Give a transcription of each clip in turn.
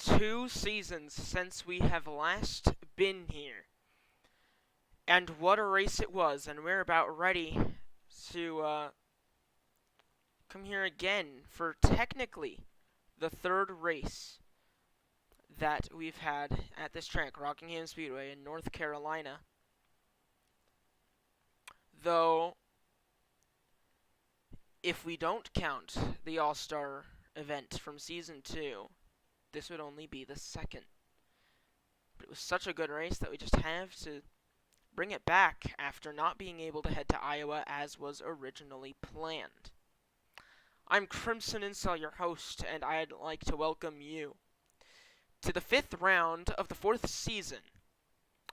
2 seasons since we have last been here. And what a race it was, and we're about ready to come here again for technically the third race that we've had at this track, Rockingham Speedway in North Carolina. Though, if we don't count the All-Star event from Season 2, this would only be the second. But it was such a good race that we just have to bring it back after not being able to head to Iowa as was originally planned. I'm Crimson Incel, your host, and I'd like to welcome you to the 5th round of the 4th season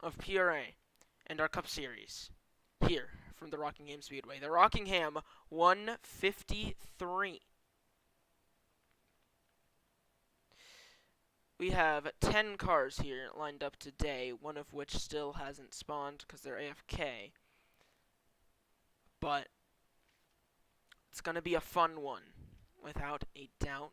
of PRA and our Cup Series here from the Rockingham Speedway. The Rockingham 153. We have 10 cars here lined up today, one of which still hasn't spawned because they're AFK. But it's going to be a fun one, without a doubt.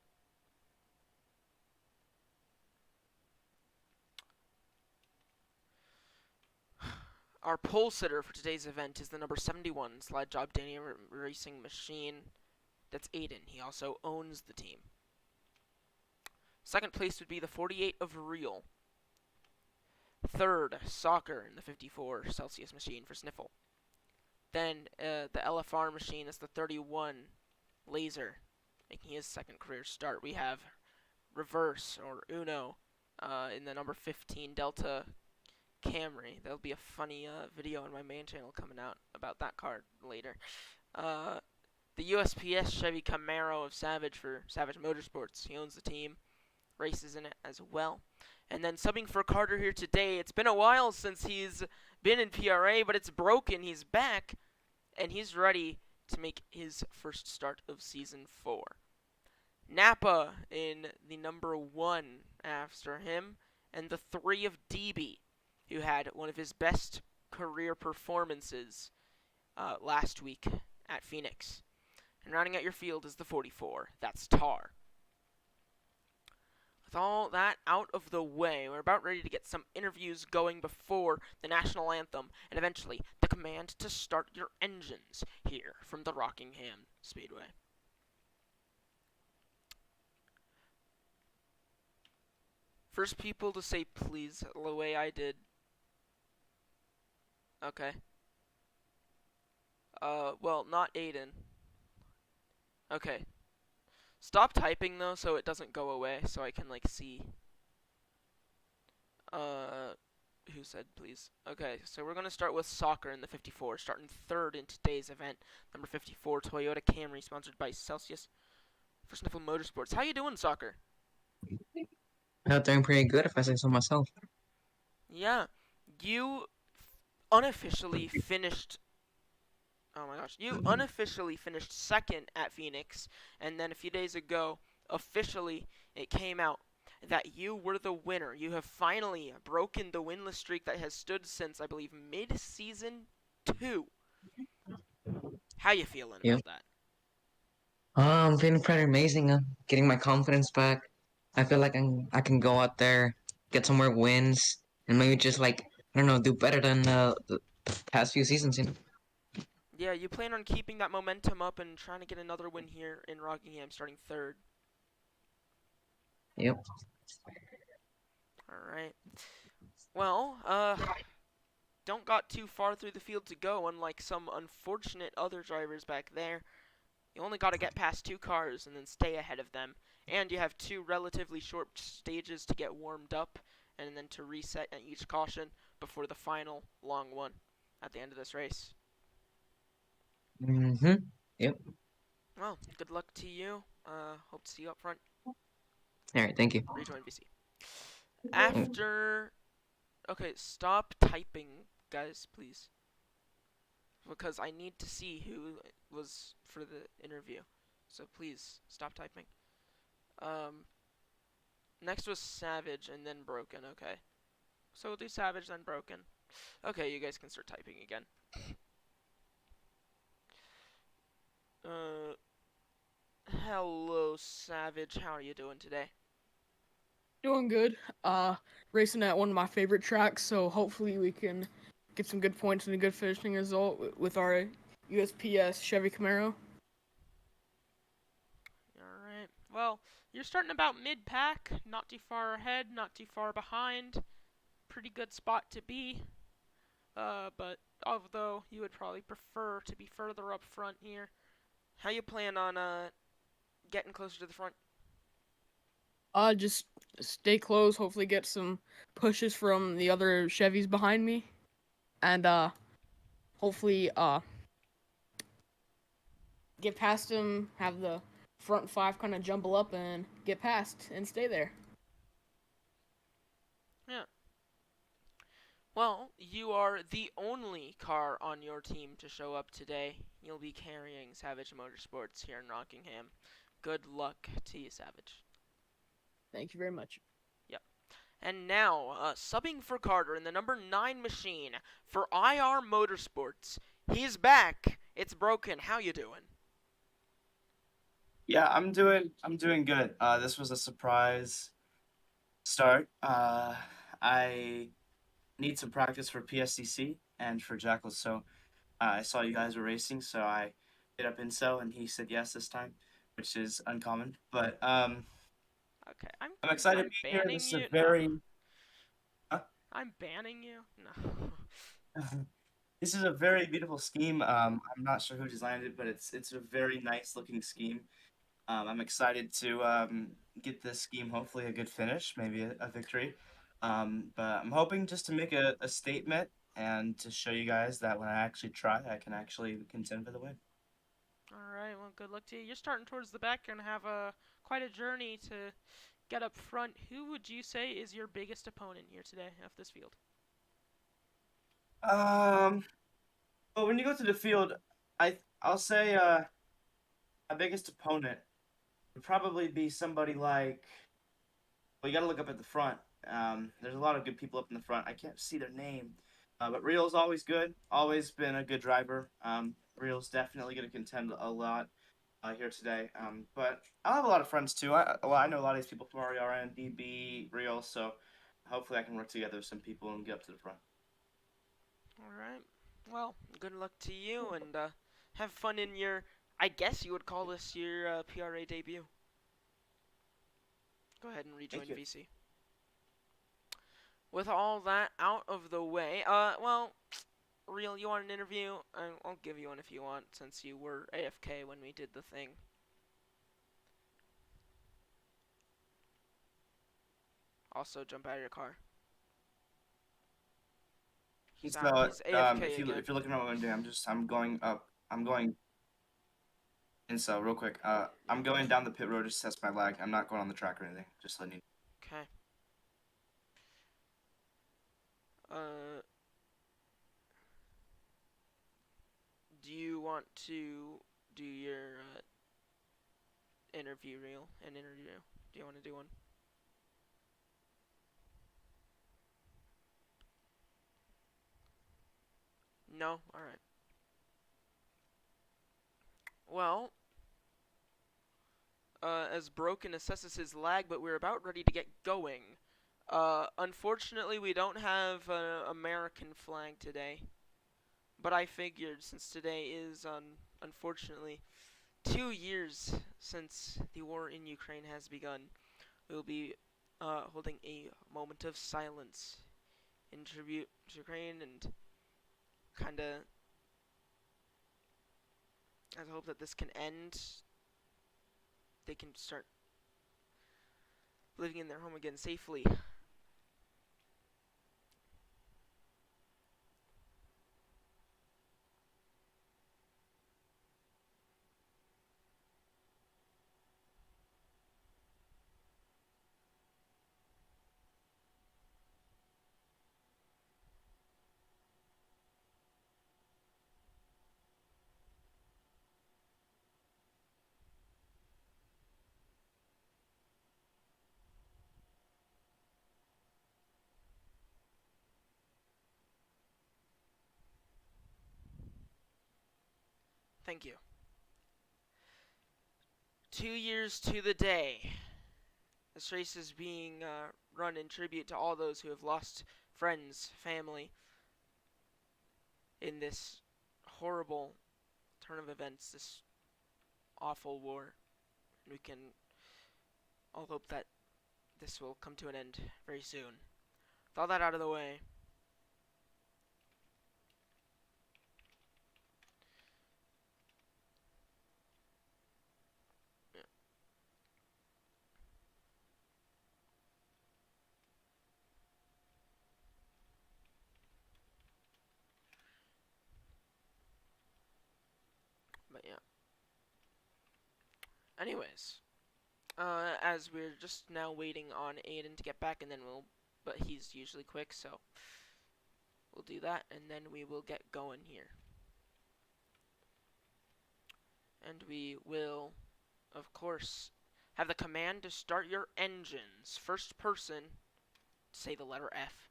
Our pole sitter for today's event is the number 71 Slide Job Danny Racing Machine. That's Aiden. He also owns the team. Second place would be the 48 of Real. Third, Soccer in the 54 Celsius machine for Sniffle. Then the LFR machine is the 31 Laser, making his second career start. We have Reverse or Uno in the number 15 Delta Camry. There'll be a funny video on my main channel coming out about that car later. The USPS Chevy Camaro of Savage for Savage Motorsports. He owns the team, races in it as well. And then subbing for Carter here today. It's been a while since he's been in PRA, but it's broken. He's back, and he's ready to make his first start of Season 4. Napa in the number 1 after him, and the 3 of DB, who had one of his best career performances last week at Phoenix. And rounding out your field is the 44. That's Tar. With all that out of the way, we're about ready to get some interviews going before the national anthem, and eventually the command to start your engines here from the Rockingham Speedway. First people to say please the way I did. Okay. Well, not Aiden. Okay. Stop typing though so it doesn't go away, so I can like see who said please. Okay, so we're gonna start with Soccer in the 54, starting third in today's event. Number 54 Toyota Camry, sponsored by Celsius for Sniffle Motorsports. How you doing, Soccer? I'm doing pretty good if I say so myself. Yeah, you unofficially finished. Oh my gosh, you unofficially finished second at Phoenix, and then a few days ago, officially, it came out that you were the winner. You have finally broken the winless streak that has stood since, I believe, mid-season 2. How you feeling Yeah. about that? I'm feeling pretty amazing. Getting my confidence back. I feel like I can go out there, get some more wins, and maybe just like I don't know, do better than the past few seasons. You know. Yeah, you plan on keeping that momentum up and trying to get another win here in Rockingham, starting third. Yep. Alright. Well, don't got too far through the field to go, unlike some unfortunate other drivers back there. You only got to get past 2 cars and then stay ahead of them. And you have 2 relatively short stages to get warmed up and then to reset at each caution before the final long one at the end of this race. Yep. Well, good luck to you. Hope to see you up front. All right. Thank you. Rejoin VC. After... Okay, stop typing, guys, please. Because I need to see who was for the interview. So please, stop typing. Next was Savage and then Broken, okay. So we'll do Savage, then Broken. Okay, you guys can start typing again. Hello, Savage. How are you doing today? Doing good. Racing at one of my favorite tracks, so hopefully we can get some good points and a good finishing result with our USPS Chevy Camaro. Alright. Well, you're starting about mid pack, not too far ahead, not too far behind. Pretty good spot to be. But although you would probably prefer to be further up front here, how you plan on getting closer to the front? Just stay close. Hopefully, get some pushes from the other Chevys behind me, and hopefully, get past them. Have the front five kind of jumble up and get past and stay there. Yeah. Well, you are the only car on your team to show up today. You'll be carrying Savage Motorsports here in Rockingham. Good luck to you, Savage. Thank you very much. Yep. And now, subbing for Carter in the number 9 machine for IR Motorsports. He's back. It's broken. How you doing? Yeah, I'm doing good. This was a surprise start. I need some practice for PSCC and for Jackal, so I saw you guys were racing, so I hit up Inso and he said yes this time, which is uncommon. But Okay, I'm I'm I'm excited to I'm be here. banning This is a you. No, very uh, I'm banning you. No. this is a very beautiful scheme. I'm not sure who designed it, but it's a very nice looking scheme. I'm excited to get this scheme, hopefully a good finish, maybe a victory. But I'm hoping just to make a statement and to show you guys that when I actually try, I can actually contend for the win. All right. Well, good luck to you. You're starting towards the back. You're gonna have a quite a journey to get up front. Who would you say is your biggest opponent here today of this field? Um, but when you go to the field, I'll say my biggest opponent would probably be somebody like. Well, you got to look up at the front. There's a lot of good people up in the front. I can't see their name, but Real's always good. Always been a good driver. Real's definitely going to contend a lot here today. But I have a lot of friends too. I know a lot of these people from RERN, DB, Real. So hopefully I can work together with some people and get up to the front. All right. Well, good luck to you, and have fun in your. I guess you would call this your PRA debut. Go ahead and Thank rejoin you. VC. With all that out of the way, well, Real, you want an interview? I'll give you one if you want, since you were AFK when we did the thing. Also, jump out of your car. He's So out. He's AFK again. if you're looking at what I'm doing, I'm going up. I'm going. And so real quick, I'm going down the pit road just to test my lag. I'm not going on the track or anything. Just letting you. Okay. Uh, do you want to do your interview reel? An interview? Do you want to do one? No? Alright. Well, as Broken assesses his lag, but we're about ready to get going. Unfortunately, we don't have an American flag today. But I figured since today is, unfortunately, 2 years since the war in Ukraine has begun, we'll be holding a moment of silence in tribute to Ukraine and kind of I hope that this can end. They can start living in their home again safely. Thank you. 2 years to the day This race is being run in tribute to all those who have lost friends, family in this horrible turn of events, this awful war. And we can all hope that this will come to an end very soon. With all that out of the way, but yeah. Anyways, as we're just now waiting on Aiden to get back, and then but he's usually quick, so we'll do that, and then we will get going here. And we will, of course, have the command to start your engines. First person to say the letter F.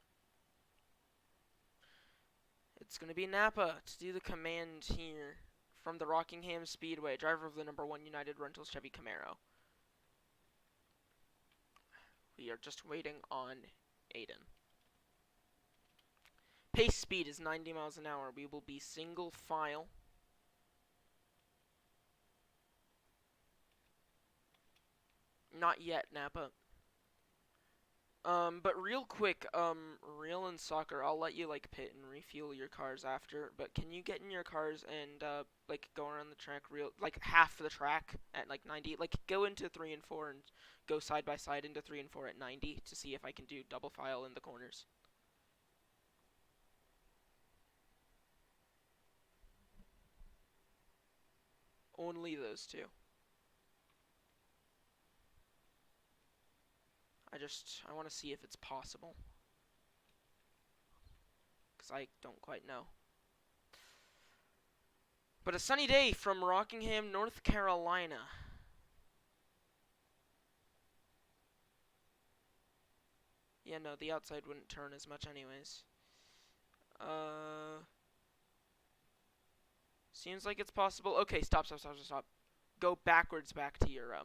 It's going to be Napa to do the command here from the Rockingham Speedway, driver of the number 1 United Rentals Chevy Camaro. We are just waiting on Aiden. Pace speed is 90 miles an hour. We will be single file. Not yet, Napa. But real quick, Real and Soccer, I'll let you, like, pit and refuel your cars after, but can you get in your cars and, like, go around the track like, half the track at, like, 90? Like, go into 3 and 4 and go side by side into 3 and 4 at 90 to see if I can do double file in the corners. Only those two. I want to see if it's possible. Because I don't quite know. But a sunny day from Rockingham, North Carolina. Yeah, no, the outside wouldn't turn as much anyways. Seems like it's possible. Okay, stop. Go backwards back to your,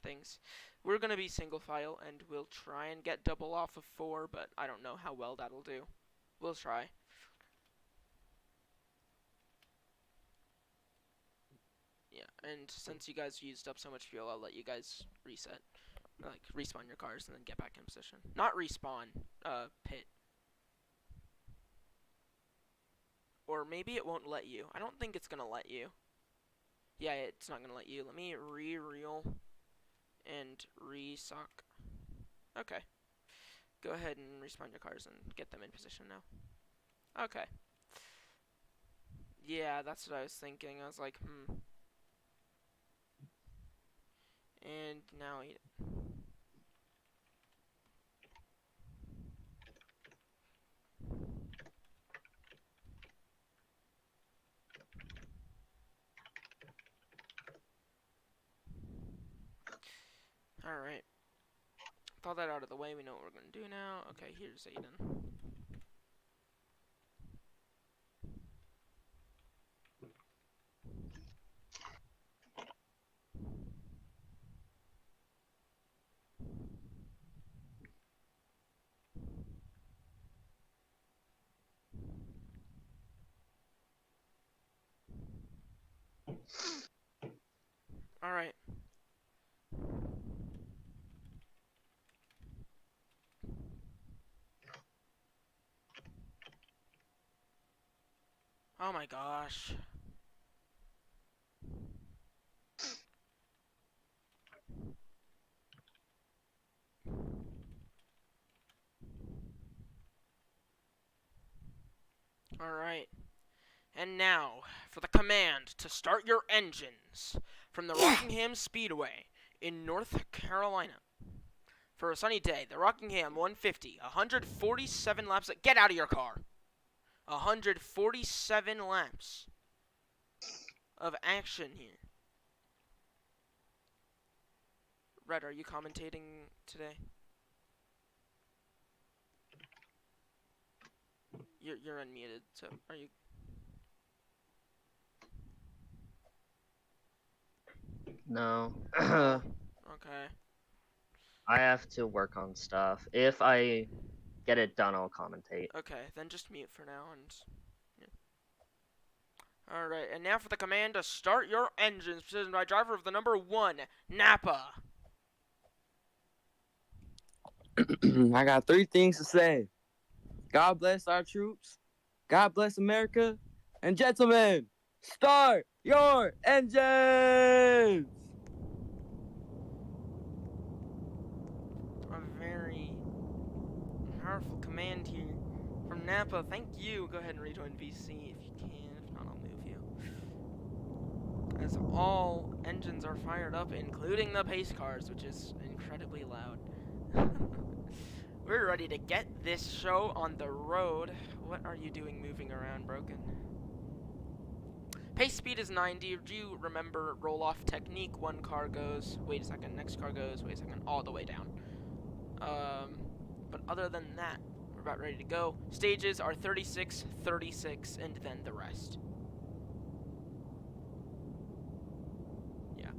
things. We're gonna be single file, and we'll try and get double off of 4, but I don't know how well that'll do. We'll try. Yeah, and since you guys used up so much fuel, I'll let you guys reset. Like, respawn your cars and then get back in position. Not respawn, pit. Or maybe it won't let you. I don't think it's gonna let you. Yeah, it's not gonna let you. Let me re-reel and re-sock. Okay. Go ahead and respawn your cars and get them in position now. Okay. Yeah, that's what I was thinking. I was like, And now eat it. Alright. With all that out of the way, we know what we're going to do now. Okay, here's Aiden. Alright. Oh my gosh. Alright. And now, for the command to start your engines from the Rockingham Speedway in North Carolina. For a sunny day, the Rockingham 150, 147 laps. Get out of your car. 147 laps of action here. Red, are you commentating today? You're unmuted, so are you? No. Okay. I have to work on stuff. If I get it done, I'll commentate. Okay, then just mute for now and. Yeah. All right, and now for the command to start your engines, presented by driver of the number 1, Napa. I got 3 things to say. God bless our troops. God bless America. And gentlemen, start your engines! A very powerful command here from Napa. Thank you. Go ahead and rejoin VC if you can. If not, I'll move you. As all engines are fired up, including the pace cars, which is incredibly loud. We're ready to get this show on the road. What are you doing moving around, Broken? Pace speed is 90. Do you remember roll-off technique? One car goes, wait a second, next car goes, wait a second, all the way down. But other than that, we're about ready to go. Stages are 36, 36, and then the rest. Yeah.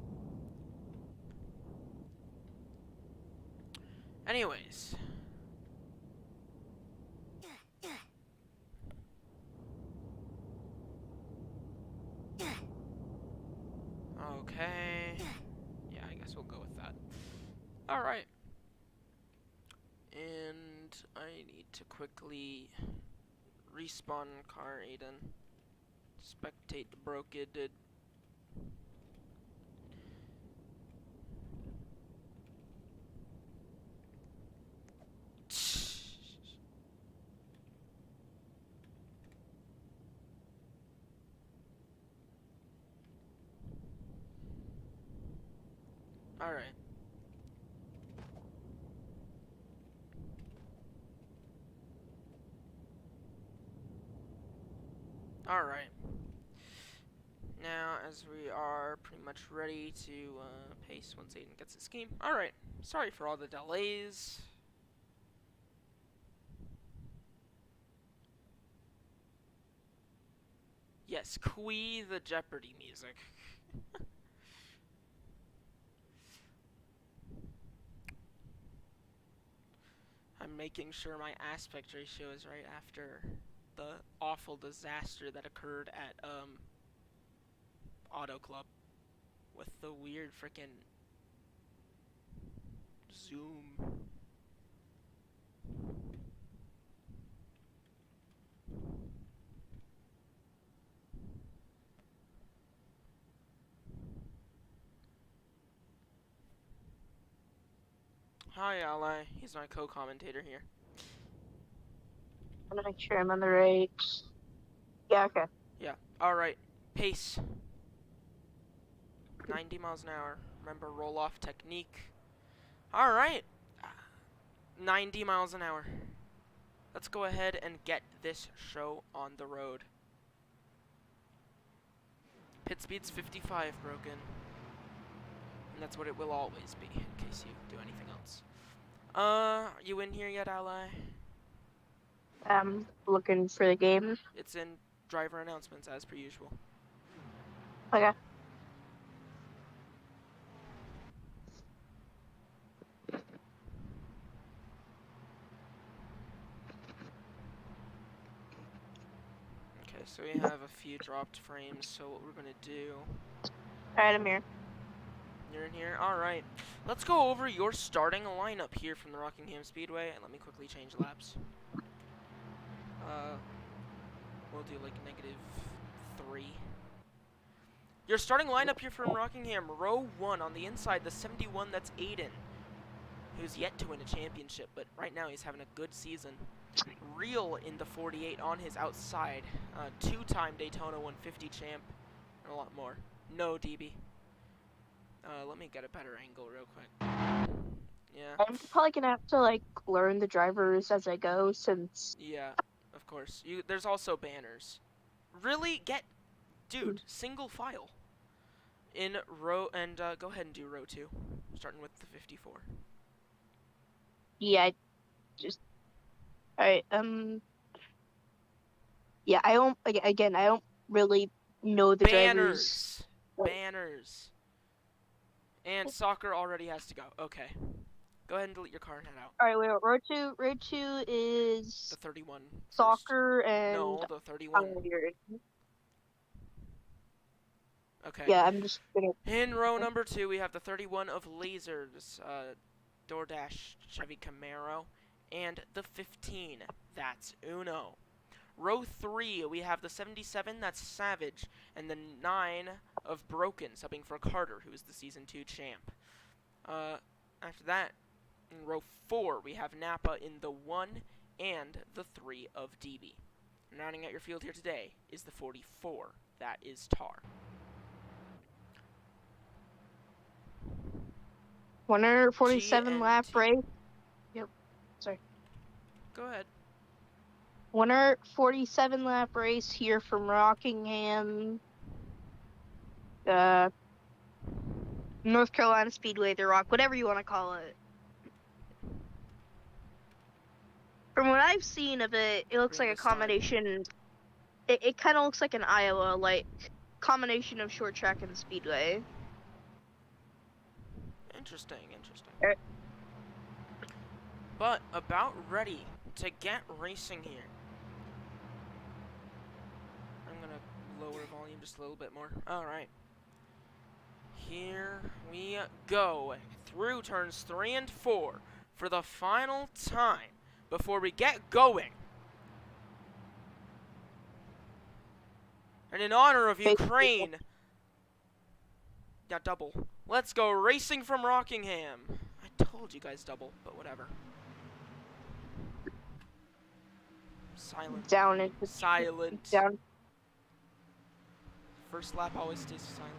Anyways. Okay. Yeah, I guess we'll go with that. Alright. And I need to quickly respawn car Aiden. Spectate the broken. Alright. Alright. Now, as we are pretty much ready to pace once Aiden gets his game. Alright. Sorry for all the delays. Yes, Quee the Jeopardy music. I'm making sure my aspect ratio is right after the awful disaster that occurred at Auto Club with the weird frickin' zoom. Hi, Ally. He's my co-commentator here. I'm gonna make sure I'm on the right. Yeah, okay. Yeah. Alright. Pace. 90 miles an hour. Remember, roll-off technique. Alright. 90 miles an hour. Let's go ahead and get this show on the road. Pit speed's 55, Broken. And that's what it will always be, in case you do anything else. You in here yet, Ally? Looking for the game. It's in driver announcements, as per usual. Okay. Okay, so we have a few dropped frames, so what we're gonna do... Alright, I'm here. You're in here? Alright. Let's go over your starting lineup here from the Rockingham Speedway, and let me quickly change laps. We'll do like -3. Your starting lineup here from Rockingham, row 1 on the inside, the 71, that's Aiden, who's yet to win a championship, but right now he's having a good season. Real in the 48 on his outside, 2-time Daytona 150 champ, and a lot more. No DB. Let me get a better angle real quick. Yeah. I'm probably gonna have to like learn the drivers as I go since. Yeah, of course. There's also banners. Really? Dude, single file. In row, and go ahead and do row 2, starting with the 54. Yeah, Alright, yeah, I don't, again, I don't really know the drivers. Banners! Banners! And soccer already has to go. Okay. Go ahead and delete your car and head out. All right, wait. Road two is The 31 first. soccer and No, the 31. you're- Okay. yeah, I'm just gonna. In row number 2, we have the 31 of lasers, DoorDash Chevy Camaro, and the 15. That's Uno. Row 3, we have the 77. That's Savage, and the 9 of Broken, subbing for Carter, who is the season 2 champ. After that, in row 4, we have Napa in the 1 and the 3 of DB. And rounding out your field here today is the 44. That is Tar. 147 lap GNT. race. Yep. Sorry. Go ahead. 147 lap race here from Rockingham. North Carolina Speedway, The Rock, whatever you want to call it. From what I've seen of it, it looks Bring like a the start. combination. It kind of looks like an Iowa, like combination of short track and speedway. Interesting, interesting. Er- But about ready to get racing here. I'm gonna lower volume just a little bit more. Alright. Here we go through turns 3 and 4 for the final time before we get going. And in honor of Ukraine, yeah, double. Let's go racing from Rockingham. I told you guys double, but whatever. Silent. Down into Silent. down. First lap always stays silent.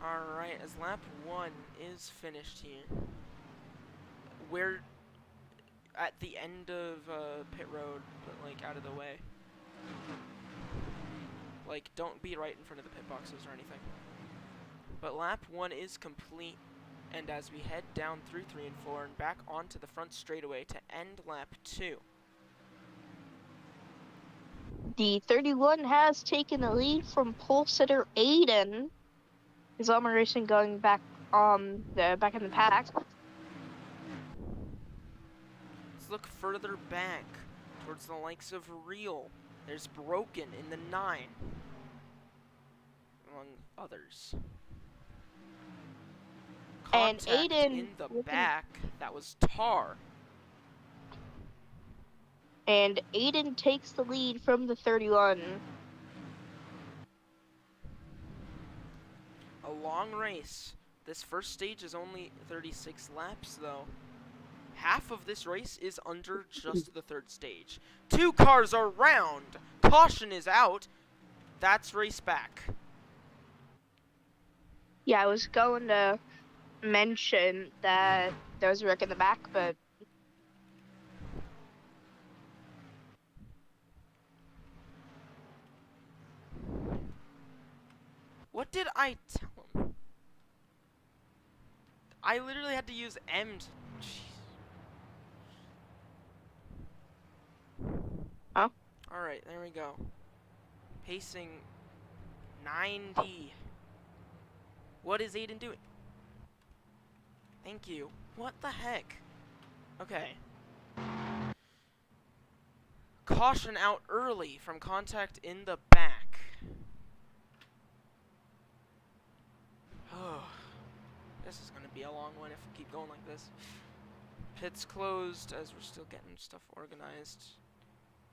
Alright, as lap 1 is finished here, we're at the end of pit road, but like out of the way. Like, don't be right in front of the pit boxes or anything. But lap 1 is complete, and as we head down through 3 and 4 and back onto the front straightaway to end lap 2. The 31 has taken the lead from pole sitter Aiden. Is Elmer Racing going back back in the pack? Let's look further back towards the likes of Real. There's Broken in the 9, among others. And Contact Aiden in the looking- back, that was Tar. And Aiden takes the lead from the 31. A long race. This first stage is only 36 laps, though. Half of this race is under just the third stage. 2 cars are round. Caution is out. That's race back. Yeah, I was going to mention that there was a wreck in the back, but What did I tell him? I literally had to use M to... Jeez. Huh? Alright, there we go. Pacing 90. What is Aiden doing? Thank you. What the heck? Okay. Caution out early from contact in the back. Oh, this is going to be a long one if we keep going like this. Pits closed as we're still getting stuff organized.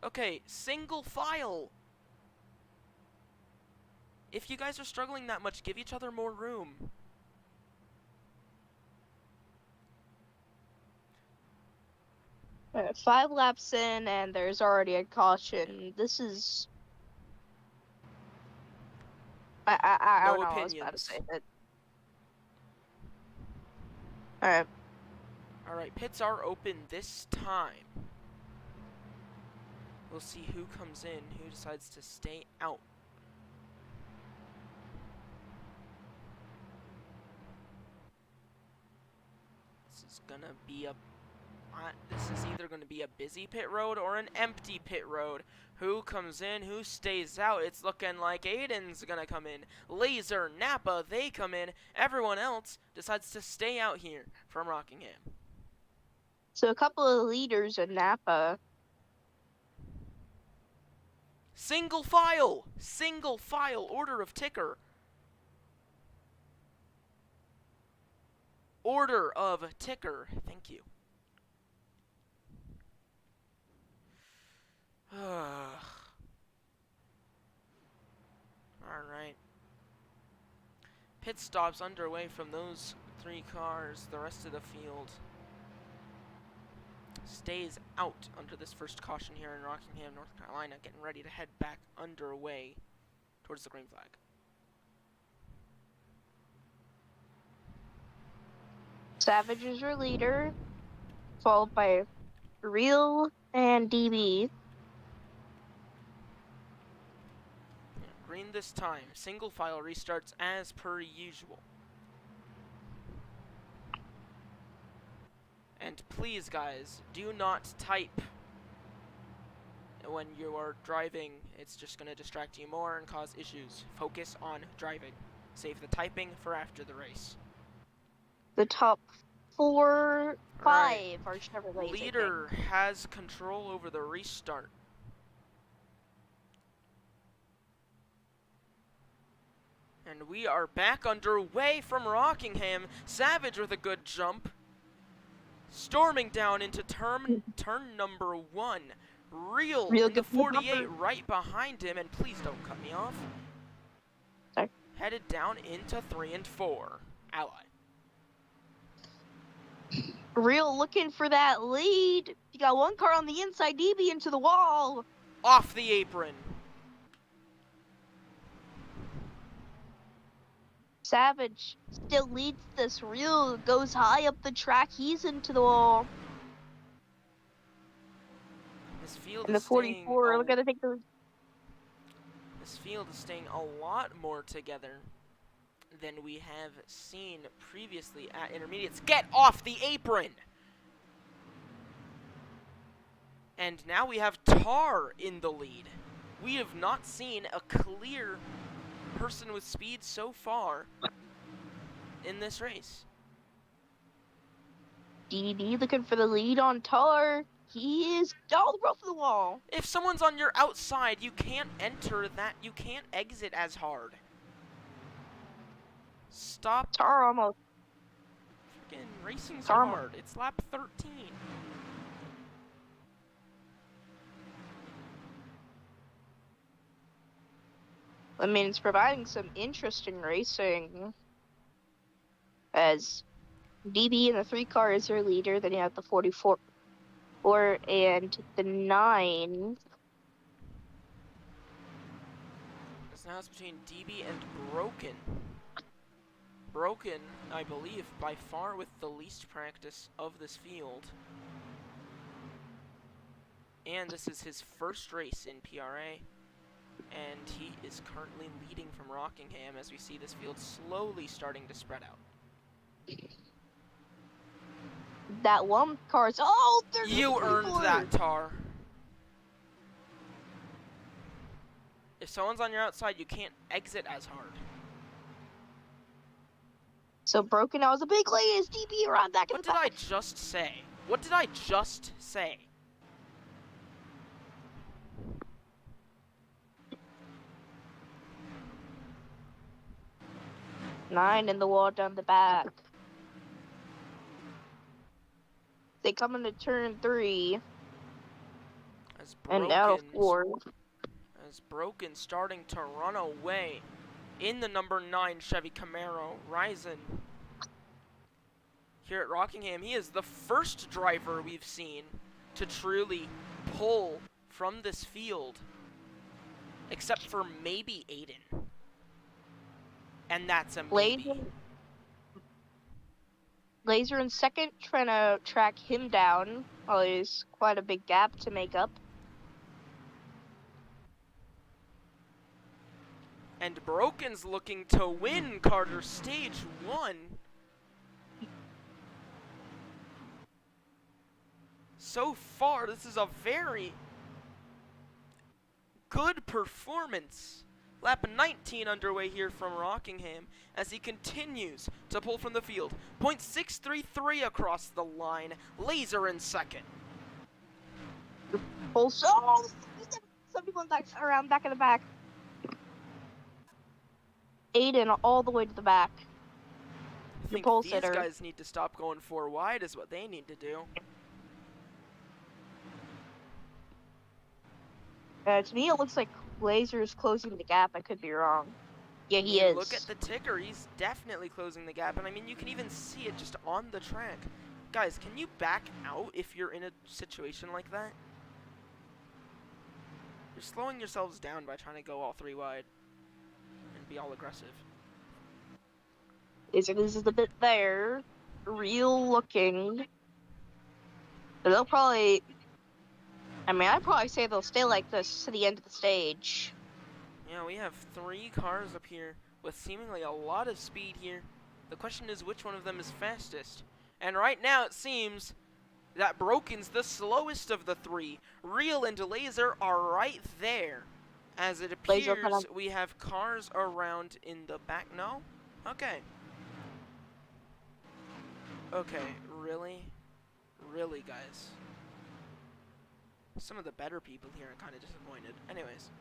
Okay, single file. If you guys are struggling that much, give each other more room. 5 laps in, and there's already a caution. This is. I No don't know what I was about to opinions. say, but. Alright. Alright, pits are open this time. We'll see who comes in, who decides to stay out. This is gonna be a this is either going to be a busy pit road or an empty pit road. Who comes in, who stays out? It's looking like Aiden's going to come in. Laser, Napa, they come in. Everyone else decides to stay out here from Rockingham. So a couple of leaders in Napa. Single file, order of ticker. Order of ticker, thank you. Alright. Pit stops underway from those 3 cars. The rest of the field stays out under this first caution here in Rockingham, North Carolina, getting ready to head back underway towards the green flag. Savage is your leader, followed by Real and DB. Green this time. Single file restarts as per usual. And please, guys, do not type when you are driving. It's just going to distract you more and cause issues. Focus on driving. Save the typing for after the race. The top 4, 5 Alright. are Chevrolets. I think. Leader has control over the restart. And we are back underway from Rockingham. Savage with a good jump. Storming down into turn number 1. Real in the good for the 48 bumper. right behind him. And please don't cut me off. Sorry. Headed down into 3 and 4. Ally. Real looking for that lead. You got one car on the inside, DB into the wall. Off the apron. Savage still leads this. Real goes high up the track. He's into the wall. This field And the is staying 44, a- we're gonna take the. This field is staying a lot more together than we have seen previously at intermediates. Get off the apron! And now we have Tar in the lead. We have not seen a clear person with speed so far in this race. DB looking for the lead on Tar. He is all the way off the wall. If someone's on your outside, you can't enter that. You can't exit as hard. Stop Tar almost. freaking racing so Karma. hard. It's lap 13. I mean, it's providing some interesting racing. As DB in the 3 car is their leader. Then you have the 44 and the 9. It's now it's between DB and Broken. Broken, I believe, by far with the least practice of this field. And this is his first race in PRA. And he is currently leading from Rockingham as we see this field slowly starting to spread out. That one car is. Oh, there's You the earned 44. that, Tar. If someone's on your outside, you can't exit as hard. So Broken now is a big lead as DB around back in What the did I back. just say? What did I just say? Nine in the wall down the back. They come into turn 3 As and out of Broken's 4. As Broken starting to run away in the number 9 Chevy Camaro, Ryzen. Here at Rockingham, he is the first driver we've seen to truly pull from this field, except for maybe Aiden. And that's a maybe. Laser in second, trying to track him down. Oh, there's quite a big gap to make up. And Broken's looking to win Carter Stage 1. So far, this is a very good performance. Lap 19 underway here from Rockingham as he continues to pull from the field. 0.633 across the line. Laser in second. Also, 71 back around back in the back. Aiden all the way to the back. I Your think pole these sitter. guys need to stop going 4 wide is what they need to do. To me, it looks like Laser's closing the gap. I could be wrong. Yeah, he I mean, is. look at the ticker. He's definitely closing the gap. And I mean, you can even see it just on the track. Guys, can you back out if you're in a situation like that? You're slowing yourselves down by trying to go all 3 wide and be all aggressive. Laser loses a bit there. Real looking. But they'll probably... I mean, I'd probably say they'll stay like this to the end of the stage. Yeah, we have 3 cars up here with seemingly a lot of speed here. The question is which one of them is fastest. And right now it seems that Broken's the slowest of the 3. Real and Laser are right there. As it Laser appears kind we have cars around in the back. No? Okay. Okay, really? Really, guys? Some of the better people here are kind of disappointed. Anyways.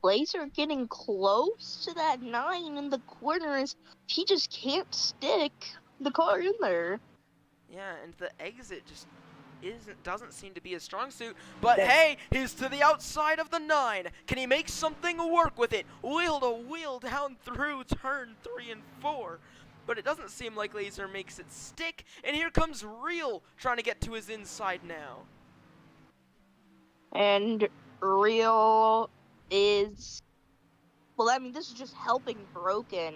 Laser getting close to that 9 in the corners. He just can't stick the car in there. Yeah, and the exit just doesn't seem to be a strong suit. But hey, he's to the outside of the 9. Can he make something work with it? Wheel to wheel down through turn 3 and 4. But it doesn't seem like Laser makes it stick. And here comes Real trying to get to his inside now. And Real is... Well, I mean, this is just helping Broken.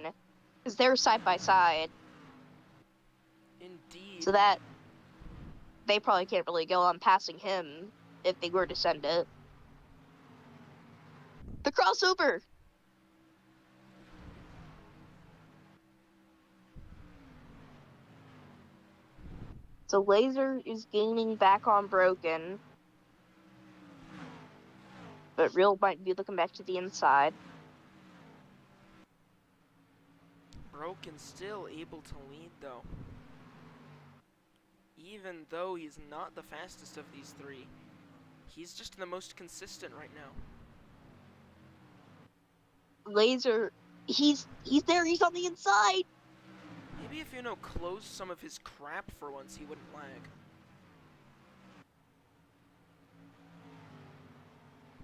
Because they're side by side. Indeed. So that... They probably can't really go on passing him if they were to send it. The crossover! So Laser is gaining back on Broken. But Real might be looking back to the inside. Broken still able to lead though. Even though he's not the fastest of these 3. He's just the most consistent right now. Laser, he's there, he's on the inside! Maybe if close some of his crap for once, he wouldn't lag.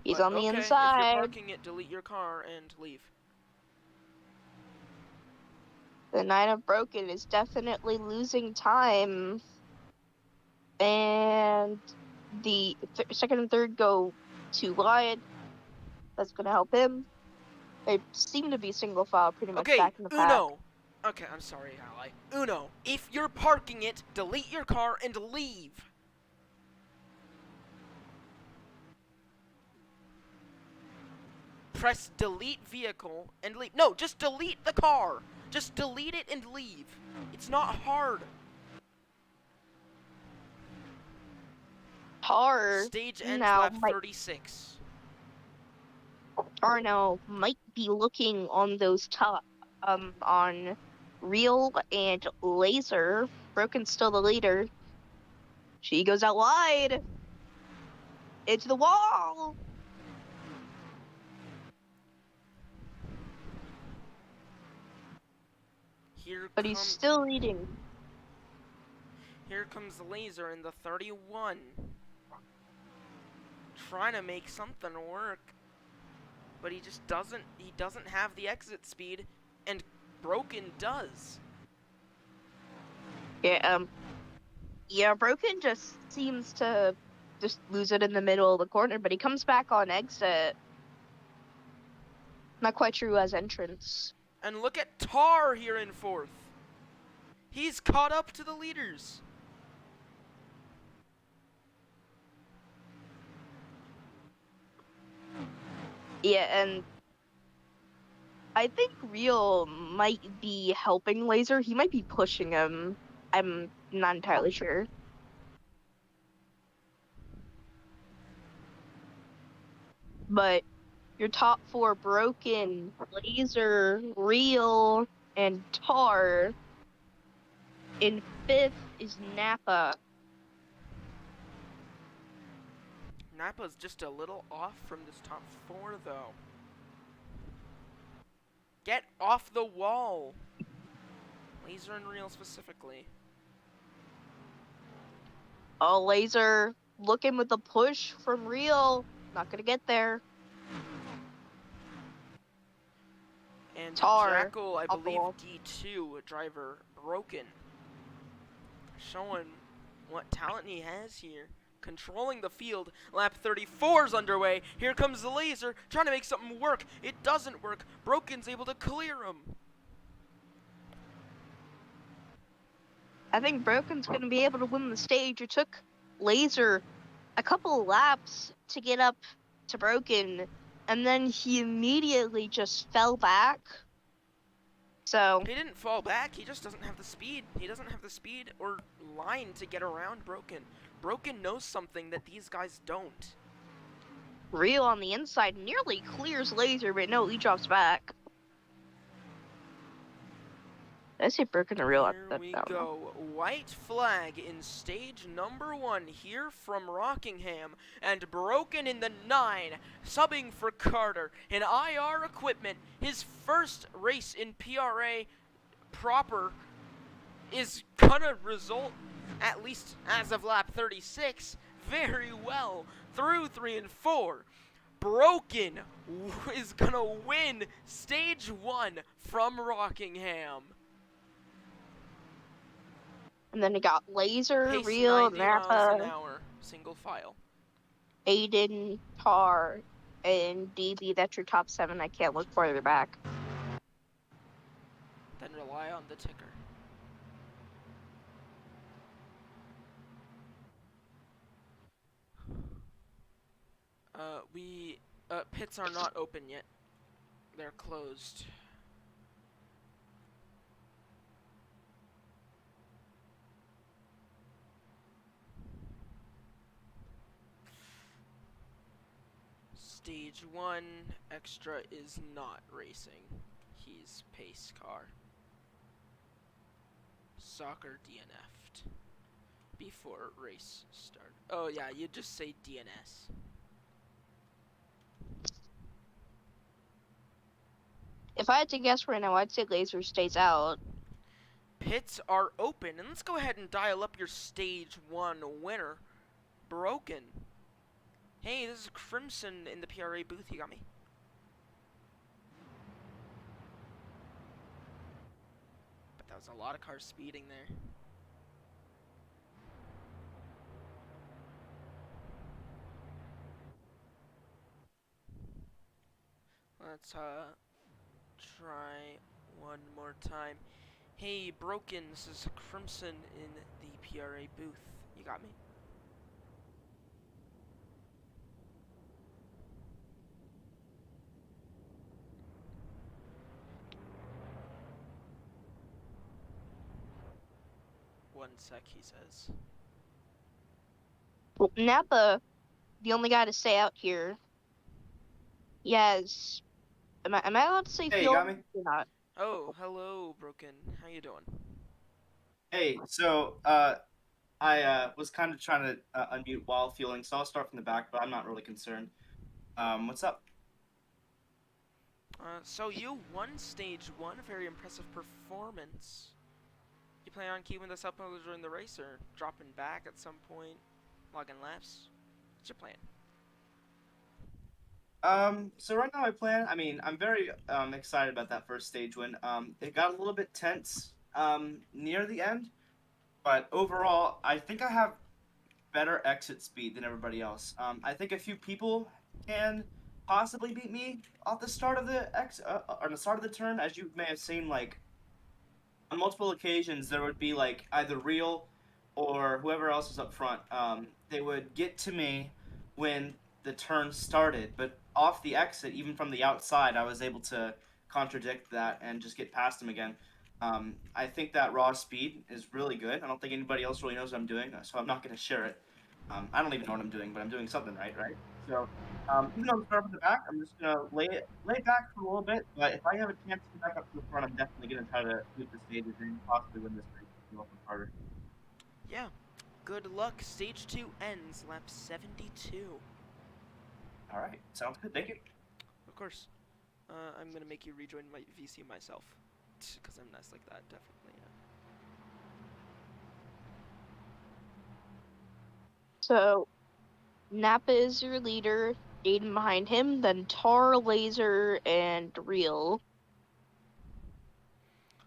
He's But on the okay, inside. If you're parking it, delete your car and leave. The 9 of Broken is definitely losing time. And the second and third go too wide. That's going to help him. They seem to be single file pretty much Okay, back in the pack. Uno. Okay, I'm sorry, ally. Uno, if you're parking it, delete your car and leave. Press delete vehicle and leave. No, just delete the car. Just delete it and leave. It's not hard. Tar Stage ends now lap might- 36. Arno might be looking on those top, on Real and Laser. Broken's still the leader. She goes out wide. Into the wall. But he's still leading. Here comes Laser in the 31. Trying to make something work. But he just doesn't have the exit speed, and Broken does. Yeah, Broken just seems to just lose it in the middle of the corner, but he comes back on exit. Not quite sure who has entrance. And look at Tar here in 4th. He's caught up to the leaders. Yeah, and I think Real might be helping Laser. He might be pushing him. I'm not entirely sure. but your top four Broken, Laser, Real, and Tar. In fifth is Nappa. Nappa's just a little off from this top 4, though. Get off the wall! Laser and Real specifically. Oh, Laser looking with a push from Real. Not gonna get there. And Tar, Jackal, I off the believe wall. D2 driver Broken. Showing what talent he has here. Controlling the field. Lap 34 is underway. Here comes the Laser, trying to make something work. It doesn't work. Broken's able to clear him. I think Broken's gonna be able to win the stage. It took Laser a couple of laps to get up to Broken, and then he immediately just fell back. So, He didn't fall back, he just doesn't have the speed. He doesn't have the speed or line to get around Broken. Broken knows something that these guys don't. Real on the inside nearly clears Laser, but no, he drops back. Did I say Broken or Real? Here we go. White flag in stage number 1 here from Rockingham. And Broken in the 9, subbing for Carter in IR equipment. His first race in PRA proper is gonna result, at least as of lap 36, very well through 3 and 4. Broken is gonna win stage 1 from Rockingham. And then you got Laser, Pace Real, 90 miles an Nappa, hour, single file. Aiden, Tar, and DB. That's your top 7. I can't look further back. Then rely on the ticker. Pits are not open yet. They're closed. Stage 1, Extra is not racing. He's pace car. Soccer DNF'd before race start. Oh yeah, you just say DNS. If I had to guess right now, I'd say Laser stays out. Pits are open, and let's go ahead and dial up your stage 1 winner, Broken. Hey, this is Crimson in the PRA booth, you got me? But that was a lot of cars speeding there. Let's try one more time. Hey, Broken, this is Crimson in the PRA booth. You got me? One sec, he says. Well, Nappa, the only guy to stay out here. Yes. Am I allowed to say Hey, you got me? or not? Oh, hello, Broken. How you doing? Hey, so I was kind of trying to unmute while fueling, so I'll start from the back, but I'm not really concerned. What's up? So you won stage 1, very impressive performance. You plan on keeping this up during the race, or dropping back at some point, logging laps? What's your plan? So right now I'm very excited about that first stage win. It got a little bit tense near the end, but overall, I think I have better exit speed than everybody else. I think a few people can possibly beat me off the start of the turn, as you may have seen. Like on multiple occasions, there would be like either Real or whoever else was up front. They would get to me when the turn started, but off the exit, even from the outside, I was able to contradict that and just get past them again. I think that raw speed is really good. I don't think anybody else really knows what I'm doing, so I'm not going to share it. I don't even know what I'm doing, but I'm doing something right? So, even though I'm starting from the back, I'm just gonna lay back for a little bit. But if I have a chance to get back up to the front, I'm definitely gonna try to sweep the stages and possibly win this race a little bit harder. Yeah. Good luck. Stage 2 ends lap 72. All right, sounds good. Thank you. Of course. I'm gonna make you rejoin my VC myself. Because I'm nice like that, definitely. Yeah. So, Nappa is your leader, Aiden behind him, then Tar, Laser, and Real.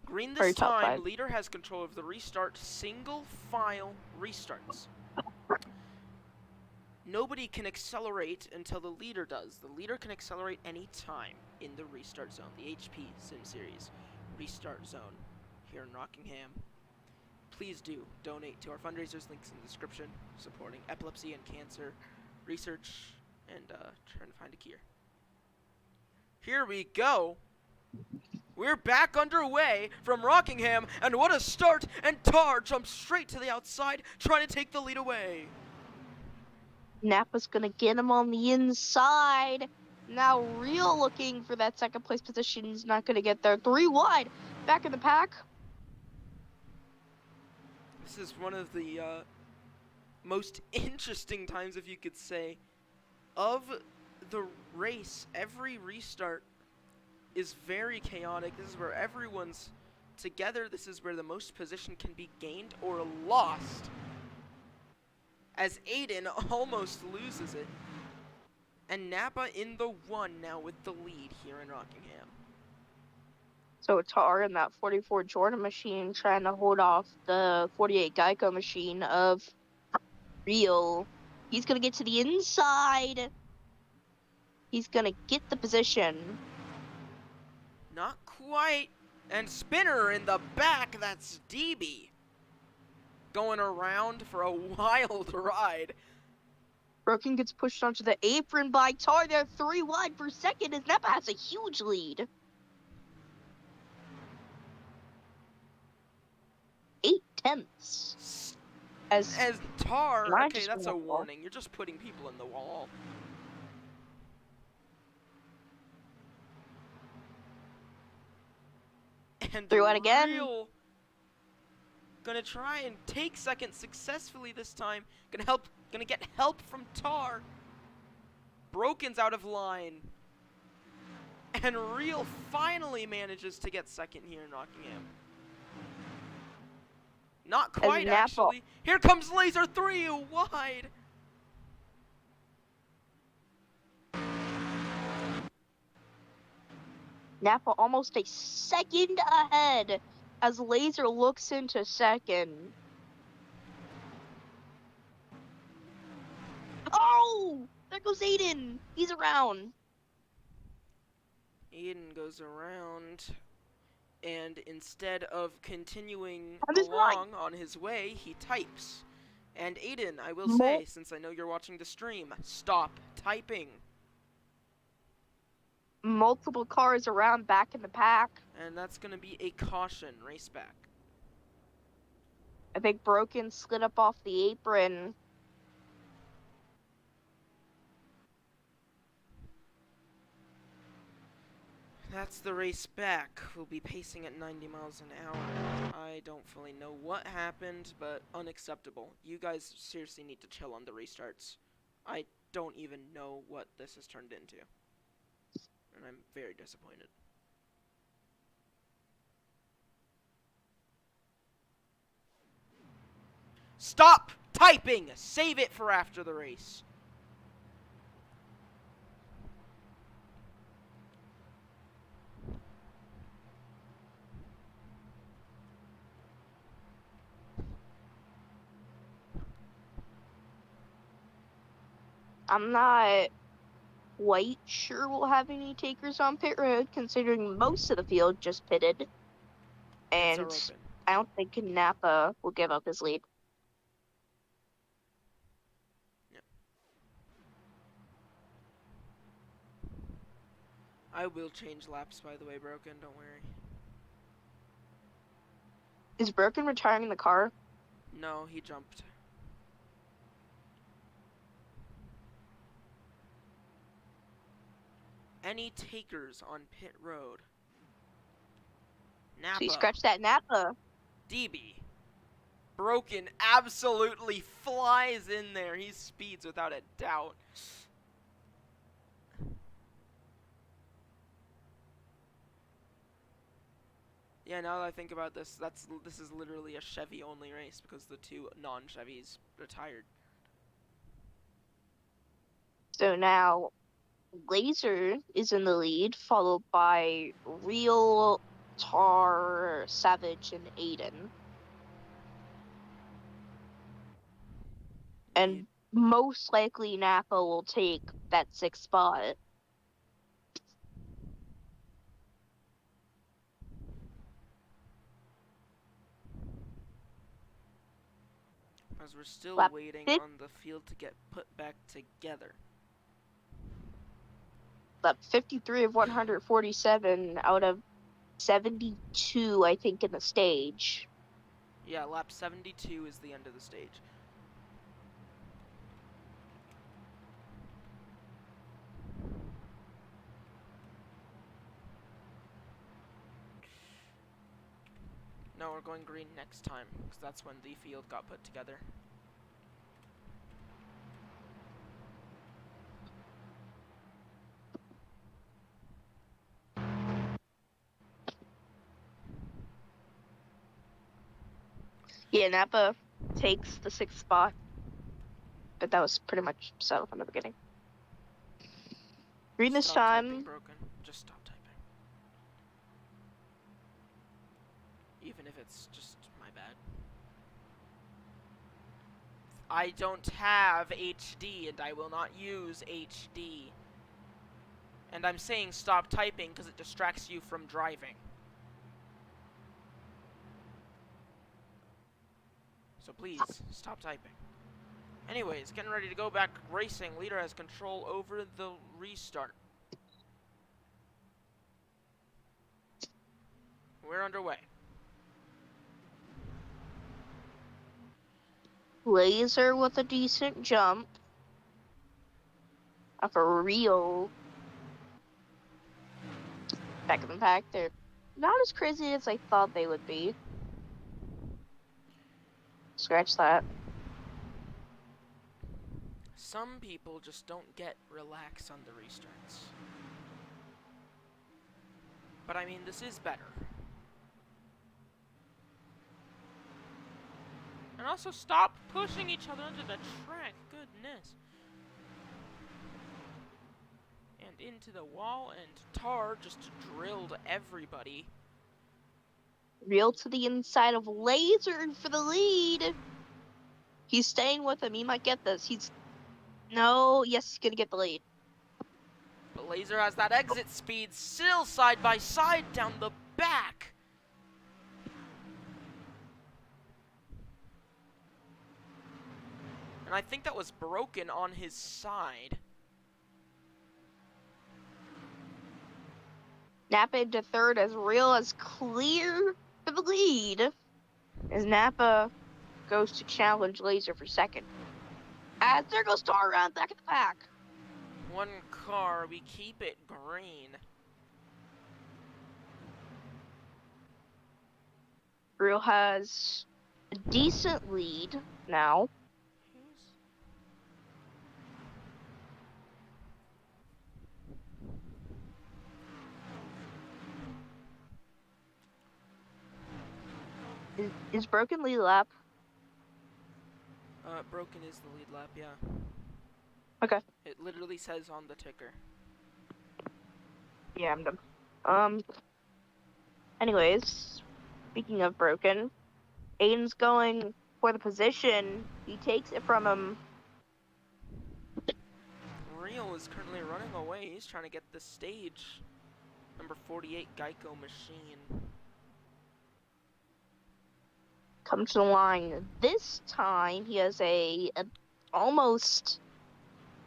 Green Or this top time, five. leader has control of the restart single file restarts. Nobody can accelerate until the leader does. The leader can accelerate any time in the restart zone, the HP Sim Series restart zone here in Rockingham. Please do donate to our fundraisers, links in the description, supporting epilepsy and cancer research, and trying to find a cure. Here we go. We're back underway from Rockingham, and what a start! And Tar jumps straight to the outside, trying to take the lead away. Nappa's gonna get him on the inside. Now Real looking for that second place position. He's not gonna get there. 3 wide. Back in the pack. This is one of the most interesting times, if you could say, of the race. Every restart is very chaotic. This is where everyone's together. This is where the most position can be gained or lost. As Aiden almost loses it. And Nappa in the 1 now with the lead here in Rockingham. So Tar in that 44 Jordan machine trying to hold off the 48 Geico machine of Real. He's gonna get to the inside. He's gonna get the position. Not quite. And Spinner in the back, that's DB. Going around for a wild ride. Broken gets pushed onto the apron by Tar. They're 3 wide for second as Nappa has a huge lead. 0.8. As Tar, Mine okay, just that's a went off. warning. You're just putting people in the wall. And Threw it again. Real gonna try and take second successfully this time. Gonna get help from Tar. Broken's out of line. And Real finally manages to get second here in Rockingham. Not quite, Nappa- actually. Here comes Laser 3 wide. Nappa almost a second ahead as Laser looks into second. Oh! There goes Aiden. He's around. Aiden goes around, and instead of continuing On his right. along on his way, he types. And Aiden, I will Mo- say, since I know you're watching the stream, stop typing. Multiple cars around back in the pack. And that's going to be a caution race back. I think Broken slid up off the apron. That's the race back. We'll be pacing at 90 miles an hour. I don't fully know what happened, but unacceptable. You guys seriously need to chill on the restarts. I don't even know what this has turned into. And I'm very disappointed. Stop typing! Save it for after the race. I'm not quite sure we'll have any takers on pit road, considering most of the field just pitted. Pits And are open. I don't think Nappa will give up his lead. I will change laps, by the way, Broken. Don't worry. Is Broken retiring the car? No, he jumped. Any takers on pit road? So Napa. you scratch that Napa. DB. Broken absolutely flies in there. He speeds without a doubt. Yeah, now that I think about this, this is literally a Chevy only race because the two non-Chevys retired. So now Laser is in the lead, followed by Real, Tar, Savage, and Aiden. And most likely Napa will take that 6th spot. Because we're still Lap waiting fif- on the field to get put back together. Lap 53 of 147 out of 72, I think, in the stage. Yeah, lap 72 is the end of the stage. No, we're going green next time, because that's when the field got put together. Yeah, Napa takes the 6th spot. But that was pretty much settled from the beginning. Green this Stop typing, time. Broken. Just stop typing. Even if it's just my bad. I don't have HD, and I will not use HD. And I'm saying stop typing because it distracts you from driving. So please, stop typing. Anyways, getting ready to go back racing. Leader has control over the restart. We're underway. Laser with a decent jump. Of a Real. Back in the pack, they're not as crazy as I thought they would be. Scratch that. Some people just don't get relax on the restarts. But I mean, this is better. And also stop pushing each other under the track, goodness. And into the wall, and Tar just drilled everybody. Real to the inside of Laser for the lead. He's staying with him. He might get this. No, yes, he's gonna get the lead. But Laser has that exit speed still side by side down the back. And I think that was Broken on his side. Napa into 3rd as Real as clear for the lead. As Napa goes to challenge Laser for 2nd. As there goes Tar around back in the pack. One car, we keep it green. Real has a decent lead now. Is Broken lead lap? Broken is the lead lap, yeah. Okay. It literally says on the ticker. Yeah, I'm done. Anyways, speaking of Broken, Aiden's going for the position. He takes it from him. Real is currently running away. He's trying to get the stage. Number 48 Geico machine. Come to the line. This time he has a almost,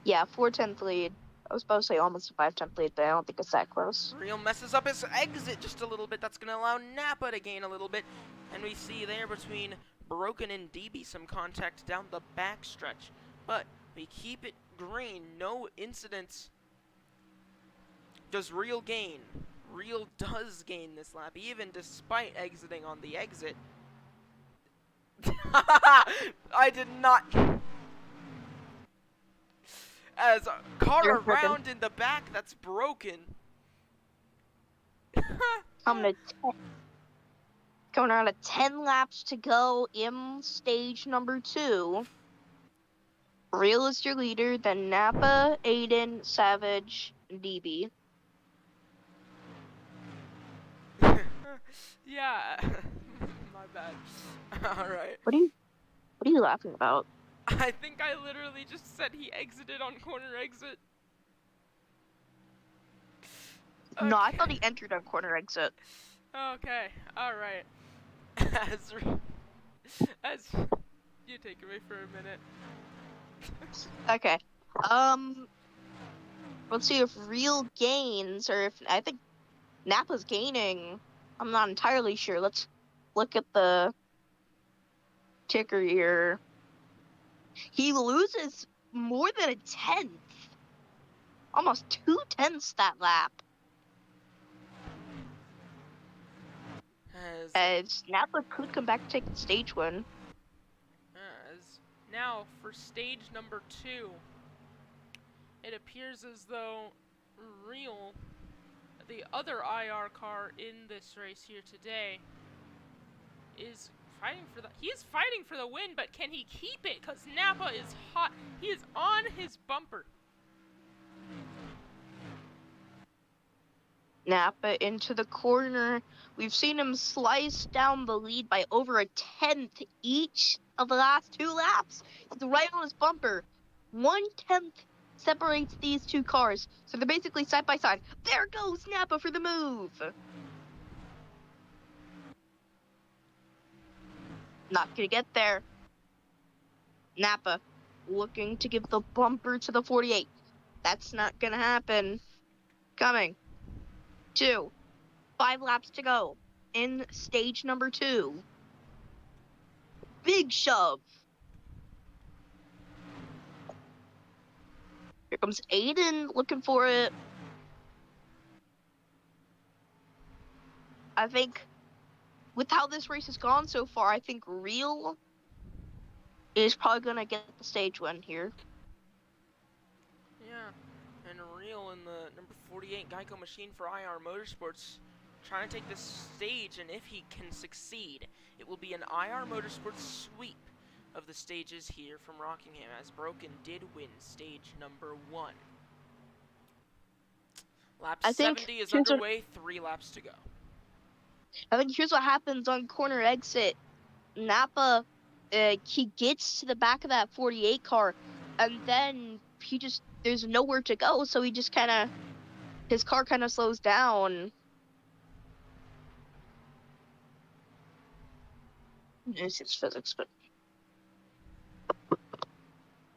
4/10 lead. I was supposed to say almost a 5/10 lead, but I don't think it's that close. Real messes up his exit just a little bit. That's going to allow Napa to gain a little bit. And we see there between Broken and DB some contact down the backstretch. But we keep it green. No incidents Does Real gain? Real does gain this lap, even despite exiting on the exit. I did not. As a car You're broken. around in the back that's broken. Coming around at 10 laps to go in stage number 2. Real is your leader, then Nappa, Aiden, Savage, and DB. Yeah. My bad. Alright. What are you laughing about? I think I literally just said he exited on corner exit. No, I Okay. thought he entered on corner exit. Okay, alright. As you take away for a minute. Okay. Let's see if Real gains, or if I think Nappa's gaining. I'm not entirely sure. Let's look at the ticker here. He loses more than a tenth. Almost 2/10 that lap. As Nappa could come back to take the stage win. As now for stage number 2, it appears as though Real, the other IR car in this race here today, is fighting for the. He is fighting for the win, but can he keep it? Because Nappa is hot. He is on his bumper. Nappa into the corner. We've seen him slice down the lead by over a tenth each of the last 2 laps. He's right on his bumper. 1/10 separates these 2 cars. So they're basically side by side. There goes Nappa for the move. Not gonna get there. Nappa looking to give the bumper to the 48. That's not gonna happen. Coming. 2. 5 laps to go in stage number 2. Big shove. Here comes Aiden looking for it. I think with how this race has gone so far, I think Real is probably going to get the stage win here. Yeah, and Real in the number 48 Geico machine for IR Motorsports trying to take this stage, and if he can succeed, it will be an IR Motorsports sweep of the stages here from Rockingham, as Broken did win stage number 1. Lap I think 70 is here's what- underway, 3 laps to go. I think here's what happens on corner exit. Nappa, he gets to the back of that 48 car, and then there's nowhere to go, so he just his car kind of slows down. It's his physics, but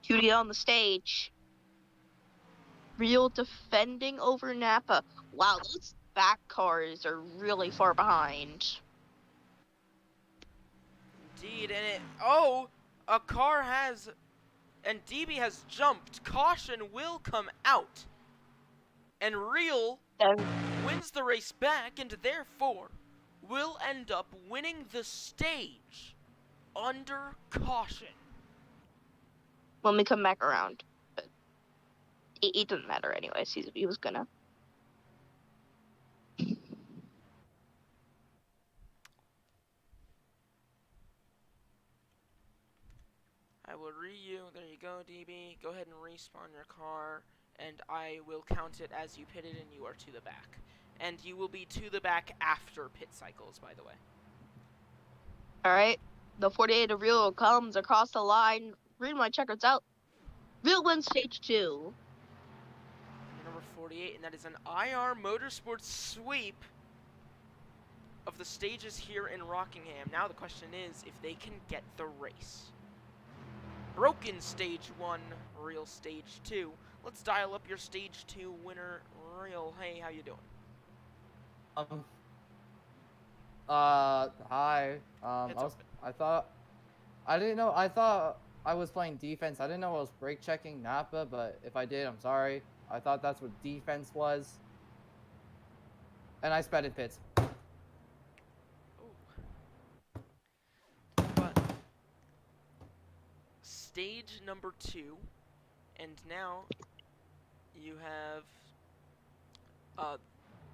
Cutie on the stage. Real defending over Nappa. Wow, those back cars are really far behind. Indeed, and a car has, and DB has jumped. Caution will come out, and Real wins the race back, and therefore will end up winning the stage under caution. When we come back around. But it doesn't matter anyways. He was gonna. I will you. There you go, DB. Go ahead and respawn your car, and I will count it as you pitted and you are to the back. And you will be to the back after pit cycles, by the way. Alright. The 48 of Real comes across the line. Read my checkers out. Real wins stage 2. Number 48, and that is an IR Motorsports sweep of the stages here in Rockingham. Now the question is if they can get the race. Broken stage 1, Real stage 2. Let's dial up your stage 2 winner, Real. Hey, how you doing? Hi. It's I thought I was playing defense. I didn't know I was brake checking Nappa, but if I did, I'm sorry. I thought that's what defense was. And I sped in pits. But stage number 2, and now you have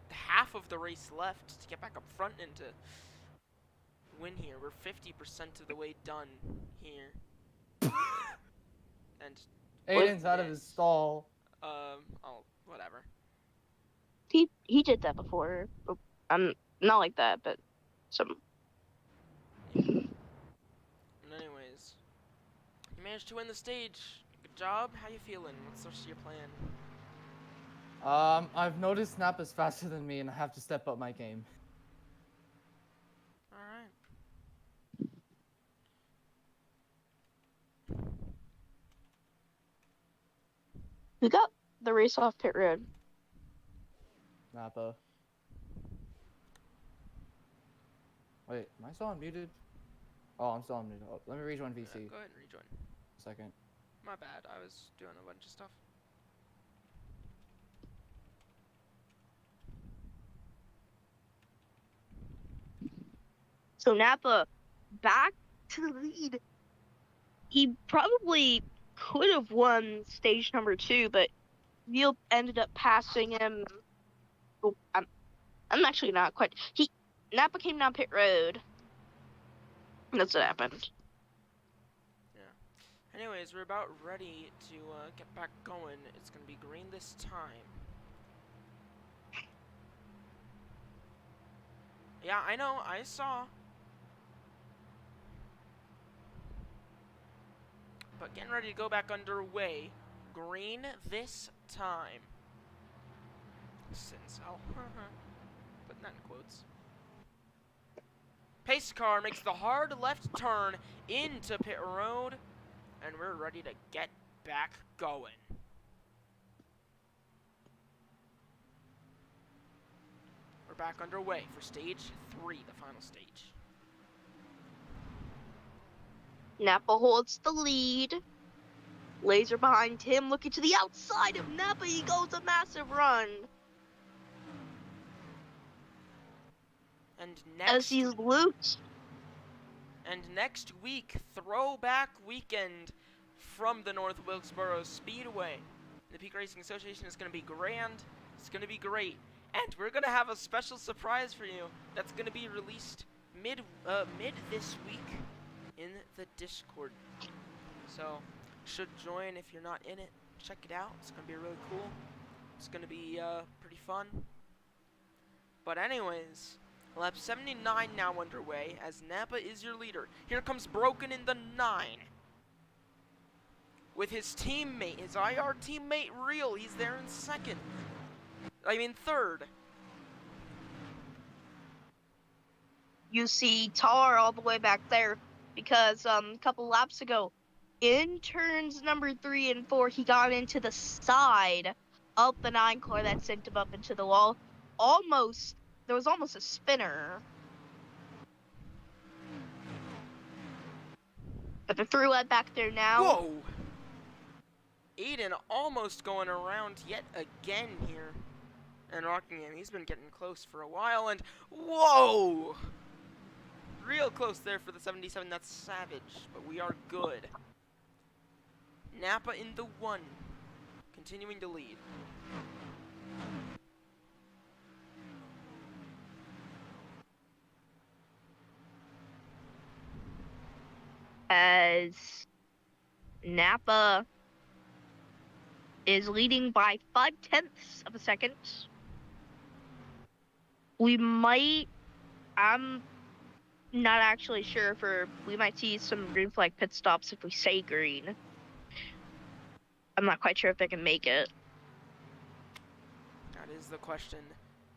half of the race left to get back up front and to win here. We're 50% of the way done here. And Aiden's out of his stall. oh, whatever. He did that before. Not like that, but some. And anyways, you managed to win the stage. Good job. How you feeling? What's the rest of your plan? I've noticed Snap is faster than me, and I have to step up my game. All right. Who got the race off pit road? Napa. Wait, am I still unmuted? Oh, I'm still unmuted. Oh, let me rejoin VC. Go ahead and rejoin. Second. My bad. I was doing a bunch of stuff. So Napa, back to the lead. He probably could have won stage number 2, but Neil ended up passing him. Oh, I'm actually not quite. Napa came down pit road. That's what happened. Anyways, we're about ready to get back going. It's gonna be green this time. Yeah, I know. I saw. But getting ready to go back underway. Green this time. Since I'll put that in quotes. Pace car makes the hard left turn into pit road, and we're ready to get back going. We're back underway for stage 3, the final stage. Napa holds the lead. Laser behind him, looking to the outside of Napa. He goes a massive run. And As he's looped. And next week, throwback weekend from the North Wilkesboro Speedway. The Peak Racing Association is going to be grand. It's going to be great. And we're going to have a special surprise for you that's going to be released mid this week in the Discord. So, should join if you're not in it. Check it out. It's going to be really cool. It's going to be pretty fun. But anyways, lap 79 now underway as Napa is your leader. Here comes Broken in the 9. With his teammate, his IR teammate Real. He's there in third. You see Tar all the way back there because a couple laps ago, in turns number 3 and 4, he got into the side of the 9 car that sent him up into the wall. There was almost a spinner. But the through head back there now. Whoa! Aiden almost going around yet again here. And Rockingham, he's been getting close for a while, and whoa! Real close there for the 77, that's savage, but we are good. Napa in the 1, continuing to lead. As Napa is leading by 0.5 of a second. I'm not actually sure we might see some green flag pit stops if we say green. I'm not quite sure if they can make it. That is the question.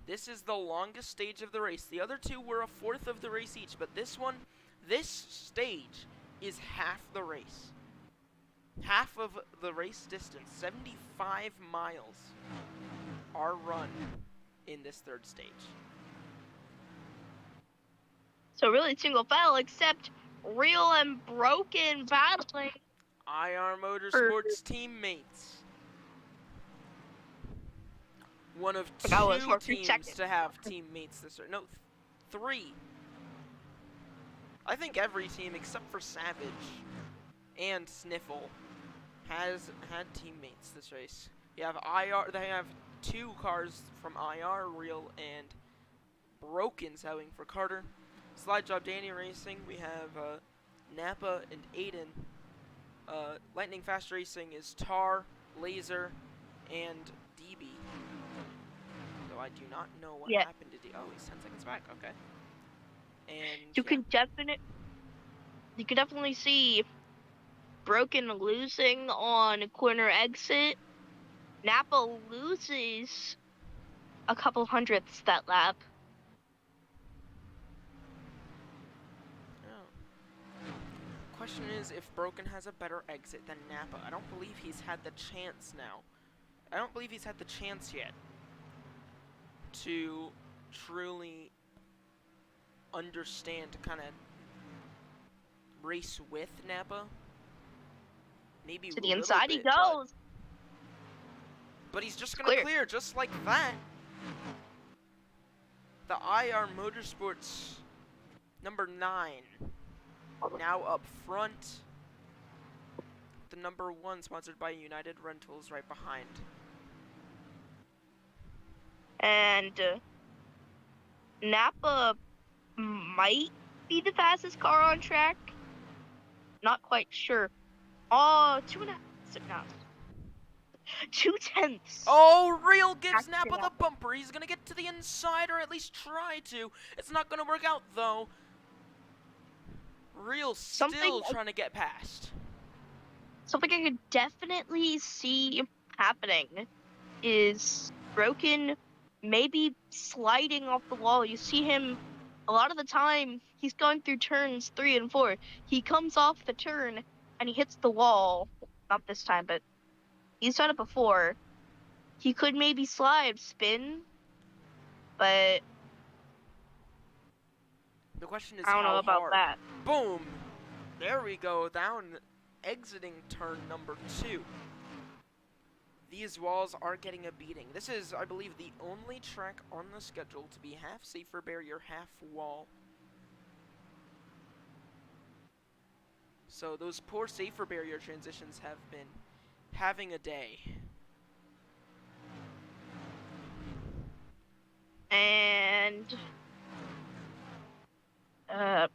This is the longest stage of the race. The other two were a fourth of the race each, but this stage is half the race. Half of the race distance, 75 miles, are run in this third stage. So really single file, except Real and Broken battling. IR Motorsports teammates. one of Forgot what it was two for 3 teams seconds. to have teammates this race. No, 3. I think every team except for Savage and Sniffle has had teammates this race. You have IR. They have 2 cars from IR, Real and Broken selling for Carter. Slide Job Danny Racing, we have Napa and Aiden. Lightning Fast Racing is Tar, Laser, and DB. Though I do not know what Yeah. happened to DB. Oh, he's 10 seconds back. Okay. And You can definitely see Broken losing on corner exit. Napa loses a couple hundredths that lap. Oh. Question is if Broken has a better exit than Napa. I don't believe he's had the chance now. I don't believe he's had the chance yet to truly understand, kind of race with Napa. Maybe To a the little inside he bit, but- goes. But he's just gonna clear just like that. The IR Motorsports number 9 now up front. The number 1 sponsored by United Rentals right behind. And Napa might be the fastest car on track. Not quite sure. Oh, 2.5. No. 2/10. Oh, Real gives Back to Napa the Napa. bumper. He's gonna get to the inside, or at least try to. It's not gonna work out though. Real still Something- trying to get past. Something I could definitely see happening is Broken maybe sliding off the wall. You see him a lot of the time, he's going through turns 3 and 4. He comes off the turn and he hits the wall. Not this time, but he's done it before. He could maybe slide, spin, but The question is I don't how know about hard. that. Boom! There we go, down exiting turn number 2. These walls are getting a beating. This is, I believe, the only track on the schedule to be half safer barrier, half wall. So those poor safer barrier transitions have been having a day. And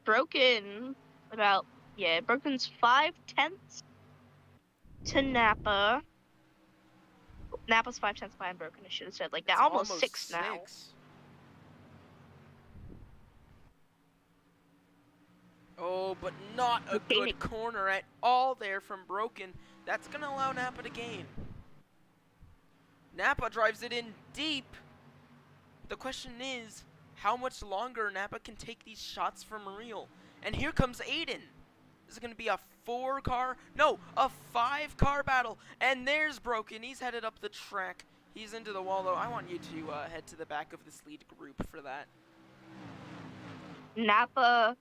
Broken's 5/10 to Napa. Napa's 5/10 behind Broken, I should have said like that. It's Almost 6 now. 6. Oh, but not a Okay. good corner at all there from Broken. That's going to allow Napa to gain. Napa drives it in deep. The question is, how much longer Napa can take these shots from Real? And here comes Aiden. This is going to be a 5-car battle. And there's Broken. He's headed up the track. He's into the wall, though. I want you to head to the back of this lead group for that. Napa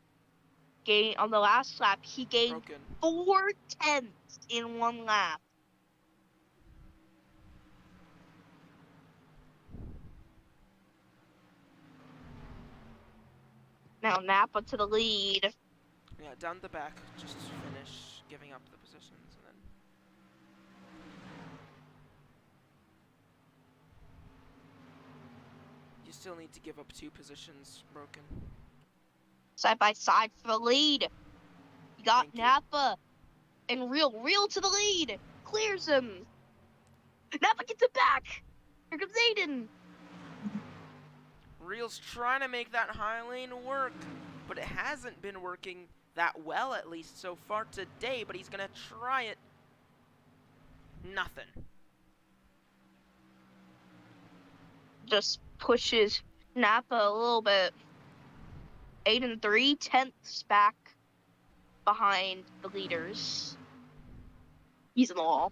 gained on the last lap. He gained Broken. 4/10 in 1 lap. Now Napa to the lead. Yeah, down the back. Just finish giving up the positions and then... You still need to give up 2 positions, Broken. Side by side for the lead. You got Thank you. Napa and Real to the lead. Clears him. Napa gets it back. Here comes Aiden. Real's trying to make that high lane work, but it hasn't been working that well, at least so far today, but he's gonna try it. Nothing. Just pushes Napa a little bit. Aiden 3/10 back behind the leaders. He's in the wall.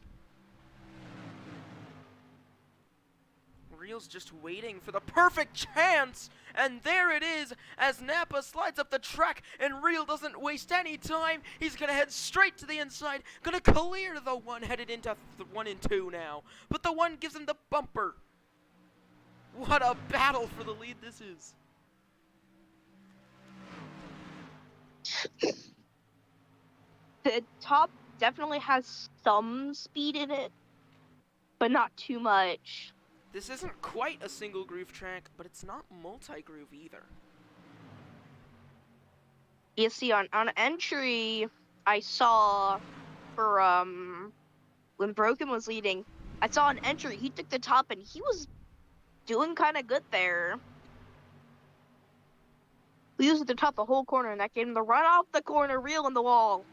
Real's just waiting for the perfect chance, and there it is as Napa slides up the track, and Real doesn't waste any time. He's gonna head straight to the inside, gonna clear the 1, headed into 1 and 2 now, but the 1 gives him the bumper. What a battle for the lead this is. The top definitely has some speed in it, but not too much. This isn't quite a single groove track, but it's not multi-groove either. You see, on entry, I saw for when Broken was leading, I saw an entry. He took the top and he was doing kind of good there. He was at the top the whole corner, and that gave him the run off the corner, reel in the wall.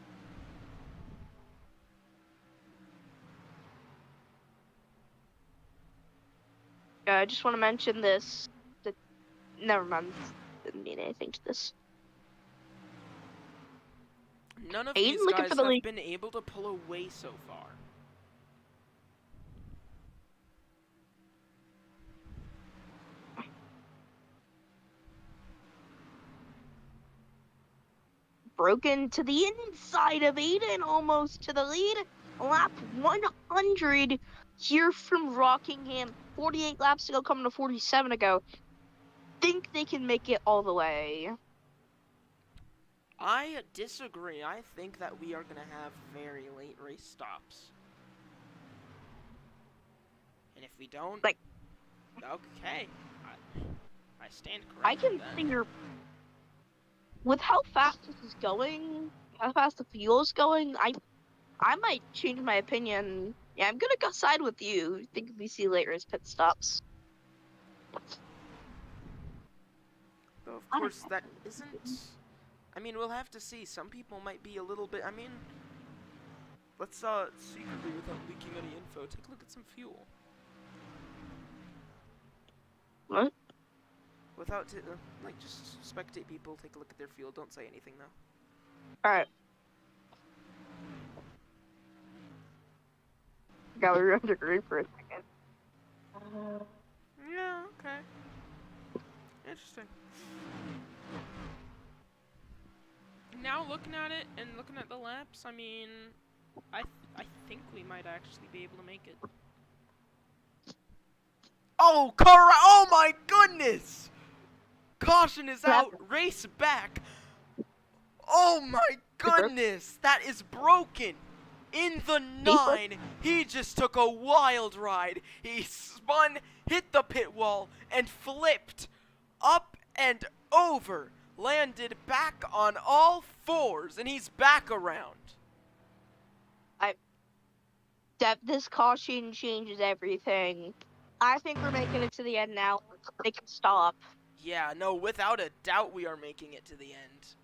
I just want to mention this. Never mind. Didn't mean anything to this. None of Aiden these looking guys for the have lead. been able to pull away so far. Broken to the inside of Aiden, almost to the lead. Lap 100 here from Rockingham. 48 laps to go, coming to 47 to go. Think they can make it all the way. I disagree. I think that we are going to have very late race stops. And if we don't, Like- okay, I stand corrected. I can then. figure with how fast this is going, how fast the fuel's going, I might change my opinion. Yeah, I'm gonna go side with you. I think we see late race pit stops. Though of I don't course know. that isn't. I mean, we'll have to see. Some people might be a little bit. I mean, let's secretly, without leaking any info, take a look at some fuel. What? Without like just spectate people, take a look at their fuel. Don't say anything though. Alright. Got we under green for a second. Yeah. Okay. Interesting. Now looking at it and looking at the laps, I mean, I think we might actually be able to make it. Oh, oh my goodness! Caution is out. Race back. Oh my goodness! That is broken. In the 9, he just took a wild ride. He spun, hit the pit wall, and flipped up and over. Landed back on all fours, and he's back around. This caution changes everything. I think we're making it to the end now. They can stop. Yeah, no, without a doubt we are making it to the end.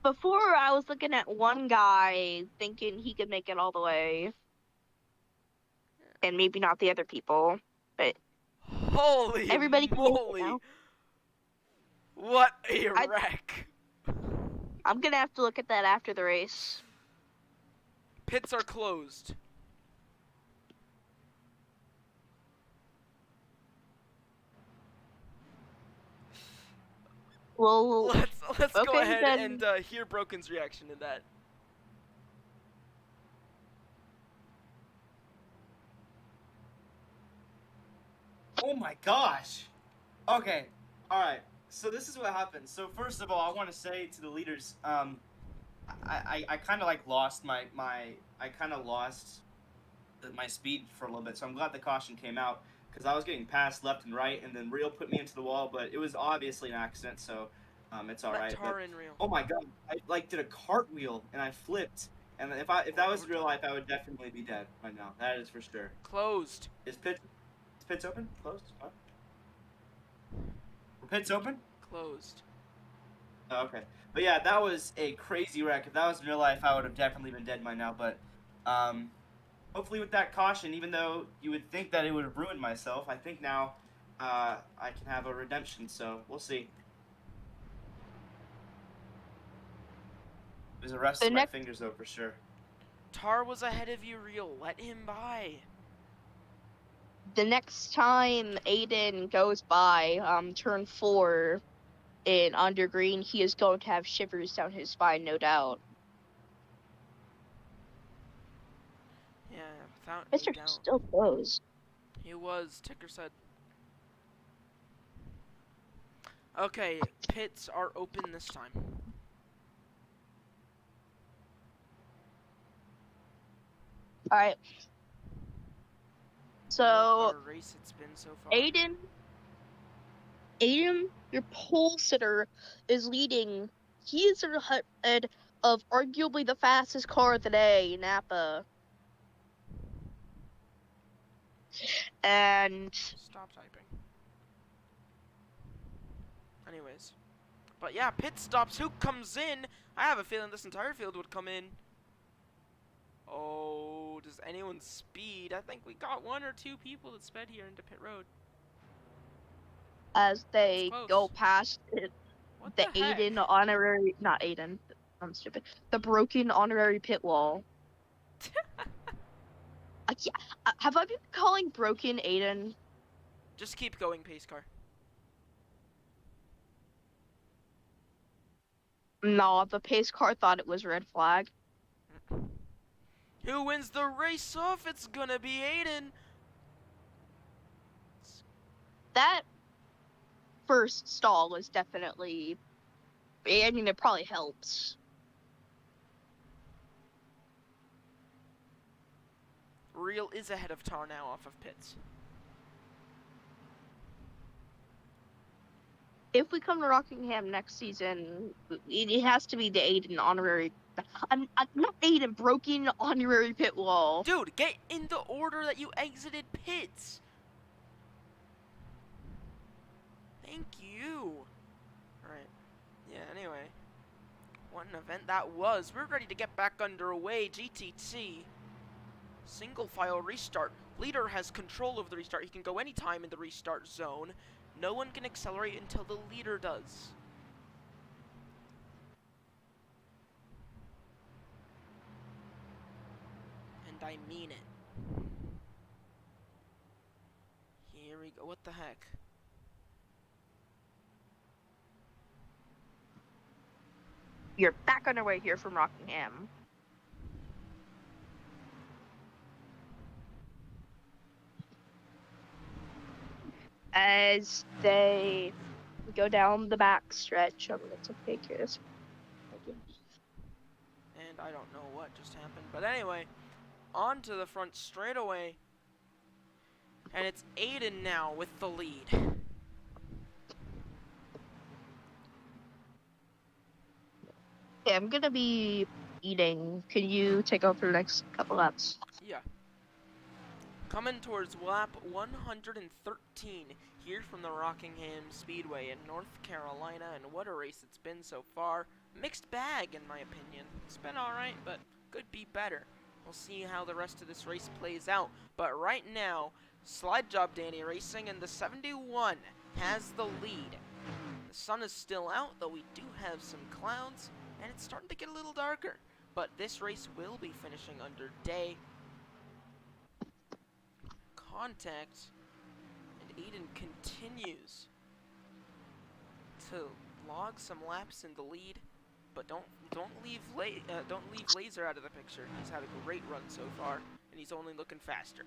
Before, I was looking at one guy thinking he could make it all the way. And maybe not the other people. But Holy everybody can make it moly! now. What a wreck! I'm gonna have to look at that after the race. Pits are closed. Well, Let's go okay, ahead then. and hear Broken's reaction to that. Oh my gosh. Okay. All right. So this is what happened. So first of all, I want to say to the leaders, I kind of like lost my speed for a little bit. So I'm glad the caution came out because I was getting passed left and right, and then Real put me into the wall. But it was obviously an accident, so it's all Let right. Tar But, in Real. oh my god, I like did a cartwheel and I flipped. And if that was real life, I would definitely be dead right now. That is for sure. Closed. Is pits open? Closed? What? Were pits open? Closed. Oh, okay. But yeah, that was a crazy wreck. If that was in real life, I would have definitely been dead by now. But hopefully with that caution, even though you would think that it would have ruined myself, I think now I can have a redemption. So we'll see. There's a rest of my fingers though for sure. Tar was ahead of you, Real. Let him by. The next time Aiden goes by turn 4 in under green, he is going to have shivers down his spine, no doubt. Yeah, without a Mr. doubt. Still closed. He was, Ticker said. Okay, pits are open this time. Alright. So, What a race it's been so far. Aiden, your pole sitter is leading. He is ahead of arguably the fastest car today, Napa. And Stop typing. Anyways. But yeah, pit stops. Who comes in? I have a feeling this entire field would come in. Oh, does anyone speed? I think we got 1 or 2 people that sped here into pit road. as they close. go past What the the heck? Aiden honorary, not Aiden, I'm stupid, the broken honorary pit wall. Yeah, have I been calling broken Aiden? Just keep going, pace car. No, the pace car thought it was red flag. Who wins the race off? It's gonna be Aiden. That first stall was definitely, I mean, it probably helps. Real is ahead of Tar now off of pits. If we come to Rockingham next season, it has to be the Aiden honorary, not Aiden, broken honorary pit wall. Dude, get in the order that you exited pits. Thank you. Alright. Yeah, anyway. What an event that was. We're ready to get back underway. GTT. Single file restart. Leader has control of the restart. He can go anytime in the restart zone. No one can accelerate until the leader does. And I mean it. Here we go. What the heck? You're back underway here from Rockingham. As they go down the back stretch, I'm going to take this. And I don't know what just happened. But anyway, on to the front straightaway. And it's Aiden now with the lead. Okay, I'm going to be eating. Can you take over the next couple laps? Yeah. Coming towards lap 113 here from the Rockingham Speedway in North Carolina, and what a race it's been so far. Mixed bag, in my opinion. It's been alright, but could be better. We'll see how the rest of this race plays out. But right now, Slide Job Danny Racing and the 71 has the lead. The sun is still out, though we do have some clouds, and it's starting to get a little darker. But this race will be finishing under day. Contact, and Aiden continues to log some laps in the lead, but don't leave Laser out of the picture. He's had a great run so far, and he's only looking faster.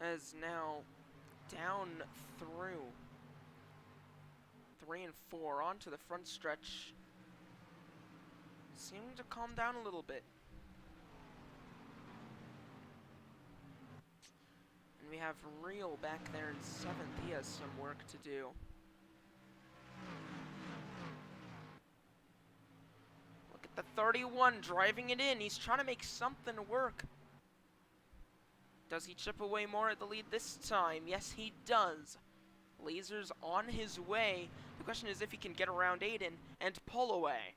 As now down through 3 and 4 onto the front stretch, seeming to calm down a little bit. And we have Real back there in 7th. He has some work to do. Look at the 31 driving it in. He's trying to make something work. Does he chip away more at the lead this time? Yes, he does. Laser's on his way. The question is if he can get around Aiden and pull away.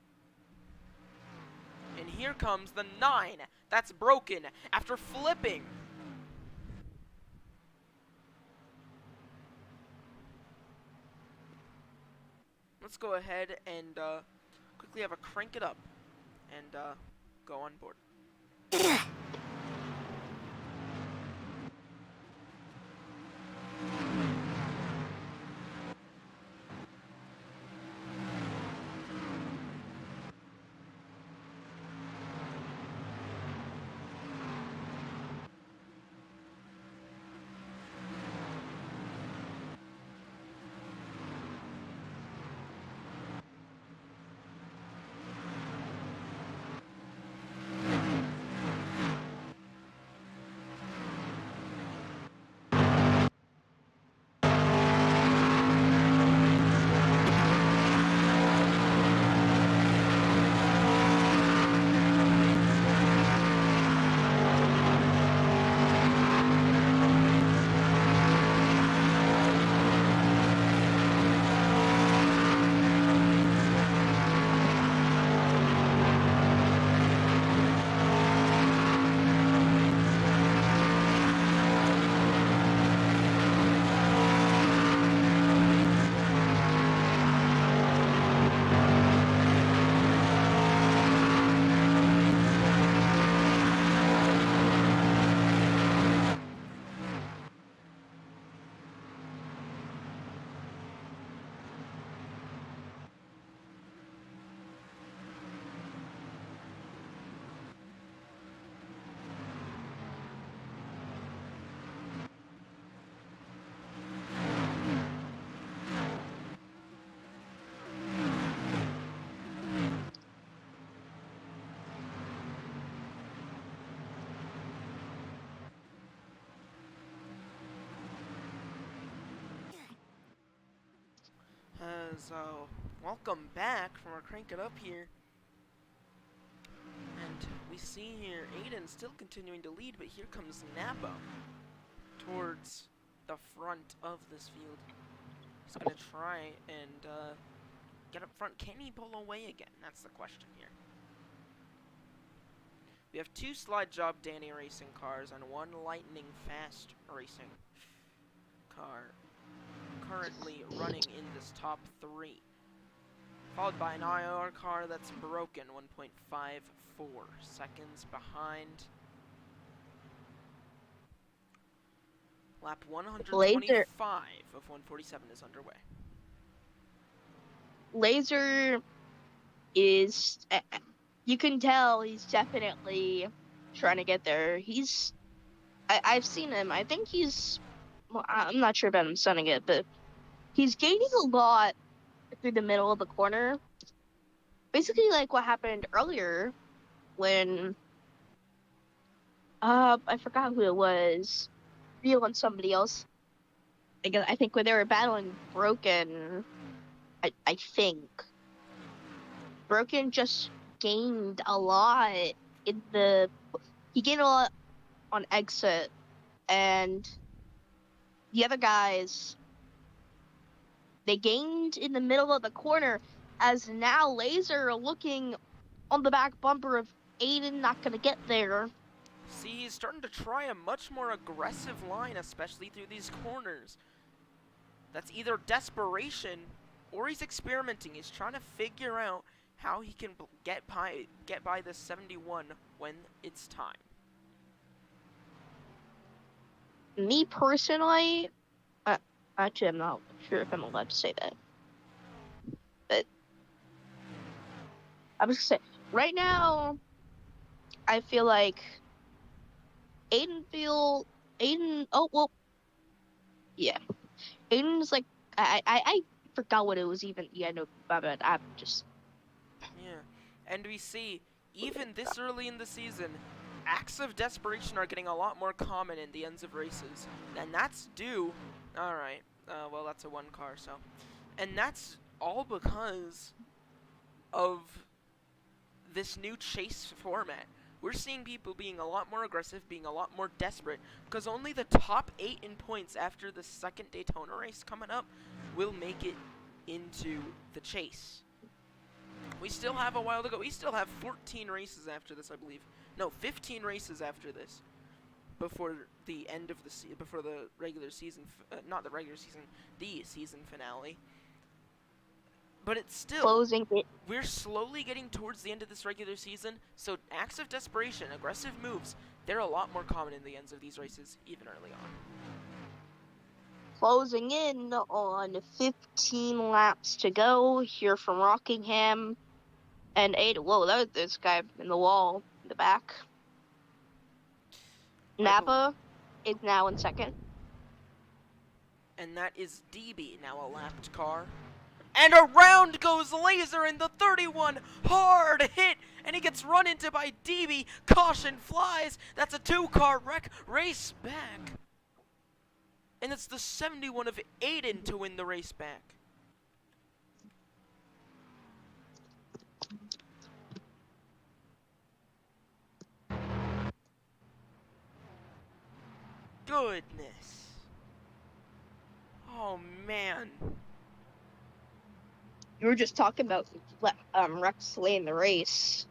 And here comes the 9. That's broken after flipping. Let's go ahead and quickly have a crank it up and go on board. So, welcome back from our Crank It Up here. And we see here Aiden still continuing to lead, but here comes Nabo towards the front of this field. He's going to try and get up front. Can he pull away again? That's the question here. We have 2 Slide Job Danny racing cars and 1 Lightning Fast racing car currently running in this top 3. Followed by an IR car that's broken, 1.54 seconds behind. Lap 125 of 147 is underway. Laser is, you can tell he's definitely trying to get there. I've seen him. I think he's, well, I'm not sure about him stunning it, but he's gaining a lot through the middle of the corner. Basically like what happened earlier when, I forgot who it was, Real and somebody else. I think when they were battling Broken, I think. Broken just gained a lot he gained a lot on exit, and the other guys, they gained in the middle of the corner, as now Laser looking on the back bumper of Aiden, not gonna get there. See, he's starting to try a much more aggressive line, especially through these corners. That's either desperation or he's experimenting. He's trying to figure out how he can get by this 71 when it's time. Me personally, actually I'm not sure if I'm allowed to say that, but I was gonna say, right now, I feel like oh well, yeah, Aiden's like, I forgot what it was even. Yeah, no, but I'm just. Yeah, and we see, even this early in the season, acts of desperation are getting a lot more common in the ends of races. And that's due, alright, well that's a 1 car, so. And that's all because of this new chase format. We're seeing people being a lot more aggressive, being a lot more desperate, because only the top 8 in points after the second Daytona race coming up will make it into the chase. We still have a while to go. We still have 14 races after this, I believe. No, 15 races after this before the end of the before the regular season, not the regular season, the season finale. But it's still, closing it. we're slowly getting towards the end of this regular season, so acts of desperation, aggressive moves, they're a lot more common in the ends of these races, even early on. Closing in on 15 laps to go here from Rockingham. And 8. Whoa, there's this guy in the wall in the back. Napa is now in second. And that is DB, now a lapped car. And around goes Laser in the 31, hard hit, and he gets run into by DB. Caution flies. That's a 2-car wreck. Race back. And it's the 71 of Aiden to win the race back. Goodness. Oh man. You were just talking about Rex slaying the race.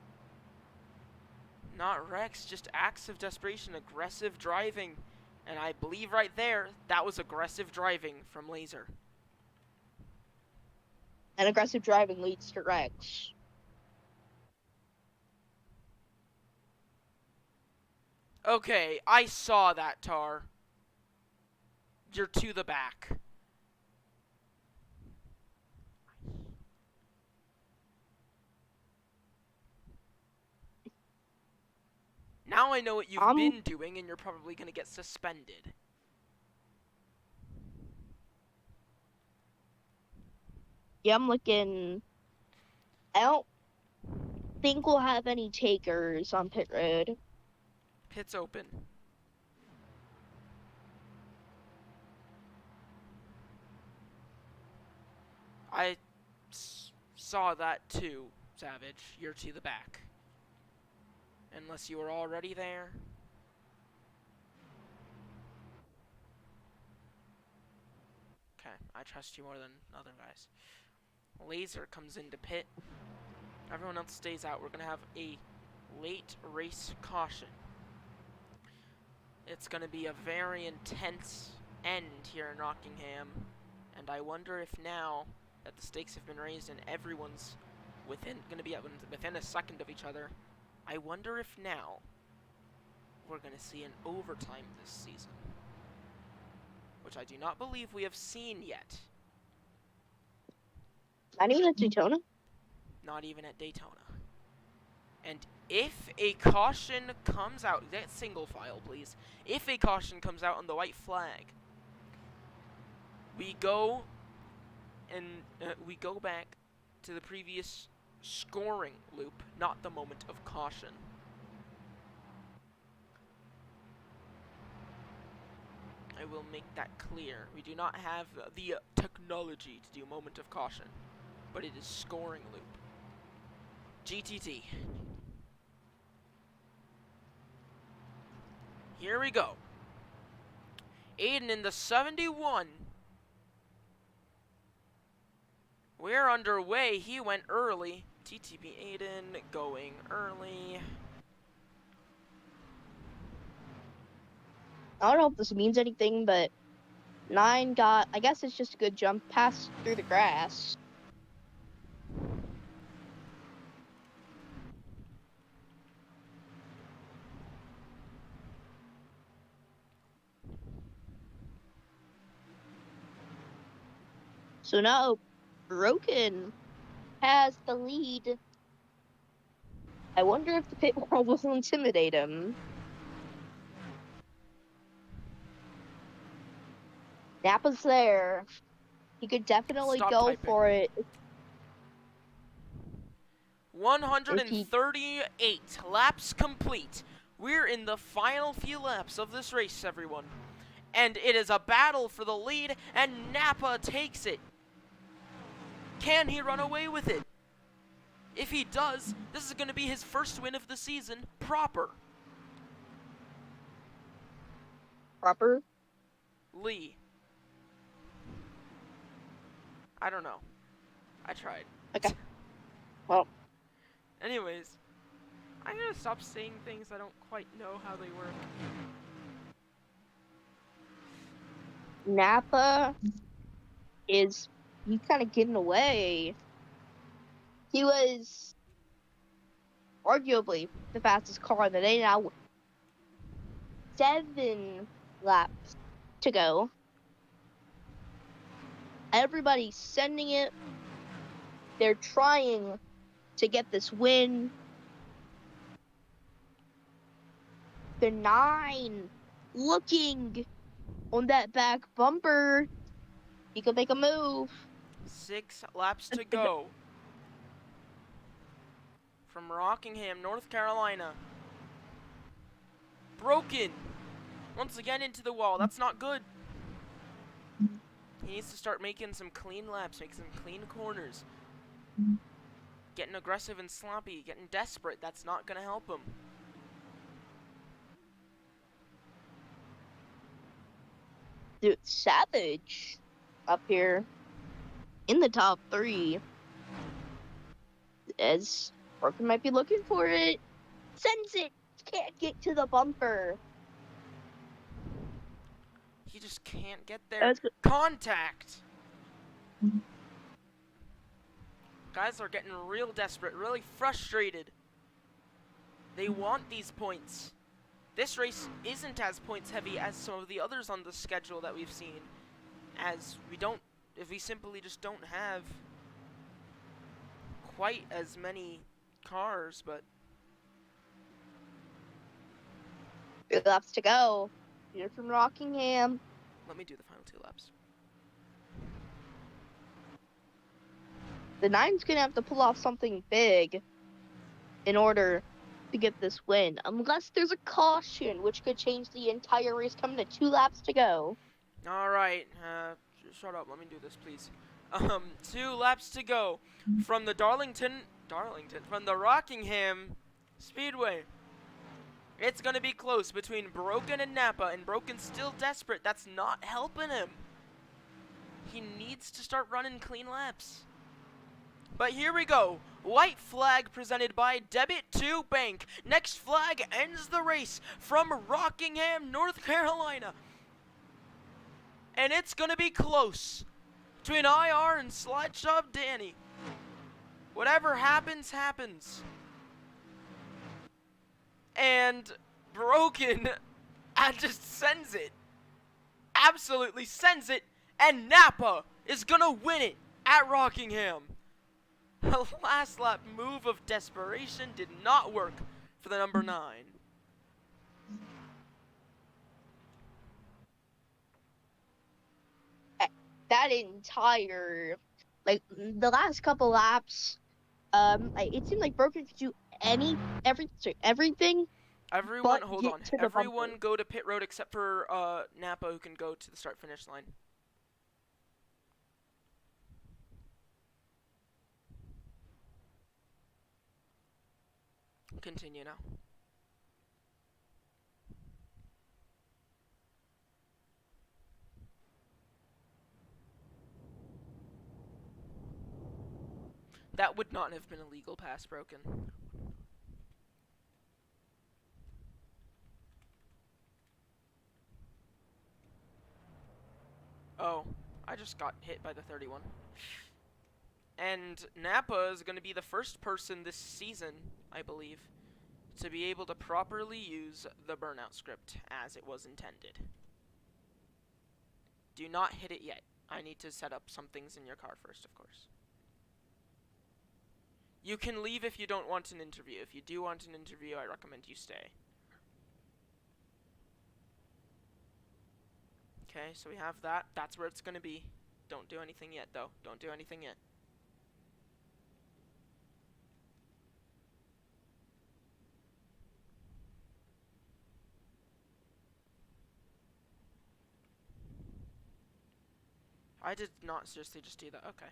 Not Rex, just acts of desperation, aggressive driving. And I believe right there, that was aggressive driving from Laser. And aggressive driving leads to Rex. Okay, I saw that, Tar. You're to the back. Now I know what you've been doing, and you're probably gonna get suspended. Yeah, I'm looking. I don't think we'll have any takers on pit road. Pit's open. I saw that too, Savage. You're to the back. Unless you were already there. Okay, I trust you more than other guys. Laser comes into pit. Everyone else stays out. We're gonna have a late race caution. It's gonna be a very intense end here in Rockingham. And I wonder if now that the stakes have been raised and everyone's gonna be within a second of each other, I wonder if now we're going to see an overtime this season, which I do not believe we have seen yet. Not even at Daytona? Not even at Daytona. And if a caution comes out, that single file please, if a caution comes out on the white flag, we go back to the previous scoring loop, not the moment of caution. I will make that clear. We do not have the technology to do moment of caution, but it is scoring loop. GTT. Here we go. Aiden in the 71. We're underway. He went early. TTP Aiden going early. I don't know if this means anything, but 9 got, I guess it's just a good jump pass through the grass. So now, Broken has the lead. I wonder if the pit wall will intimidate him. Napa's there. He could definitely Stop go typing. for it. 138 laps complete. We're in the final few laps of this race, everyone. And it is a battle for the lead, and Napa takes it. Can he run away with it? If he does, this is going to be his first win of the season proper. Proper? Lee. I don't know. I tried. Okay. Well. Anyways, I'm gonna stop saying things I don't quite know how they work. Napa is, he's kind of getting away. He was arguably the fastest car in the day. Now 7 laps to go. Everybody's sending it. They're trying to get this win. The 9 looking on that back bumper. He could make a move. 6 laps to go. From Rockingham, North Carolina. Broken. Once again into the wall. That's not good. He needs to start making some clean laps, make some clean corners. Getting aggressive and sloppy, getting desperate. That's not going to help him. Dude, Savage up here in the top 3. As Broken might be looking for it. Sends it. Can't get to the bumper. He just can't get there. That's good. Contact! Guys are getting real desperate, really frustrated. They want these points. This race isn't as points heavy as some of the others on the schedule that we've seen. As we simply just don't have quite as many cars, but 2 laps to go. Here from Rockingham. let me do the final 2 laps. The 9's gonna have to pull off something big in order to get this win. Unless there's a caution, which could change the entire race coming to 2 laps to go. Alright, shut up, let me do this, please. 2 laps to go from the from the Rockingham Speedway. It's gonna be close between Broken and Napa, and Broken's still desperate. That's not helping him. He needs to start running clean laps. But here we go. White flag presented by Debit 2 Bank. Next flag ends the race from Rockingham, North Carolina. And it's gonna be close between IR and Slide Shop Danny. Whatever happens, happens. And Broken just sends it. Absolutely sends it. And Napa is gonna win it at Rockingham. A last lap move of desperation did not work for the number 9. That entire, the last couple laps, it seemed like Broken could do everything. Everyone, But hold get on. to the Everyone bumper. go to pit road except for Napa, who can go to the start-finish line. Continue now. That would not have been a legal pass, Broken. Oh, I just got hit by the 31. And Napa is going to be the first person this season, I believe, to be able to properly use the burnout script as it was intended. Do not hit it yet. I need to set up some things in your car first, of course. You can leave if you don't want an interview. If you do want an interview, I recommend you stay. Okay, so we have that. That's where it's going to be. Don't do anything yet, though. Don't do anything yet. I did not seriously just do that. Okay.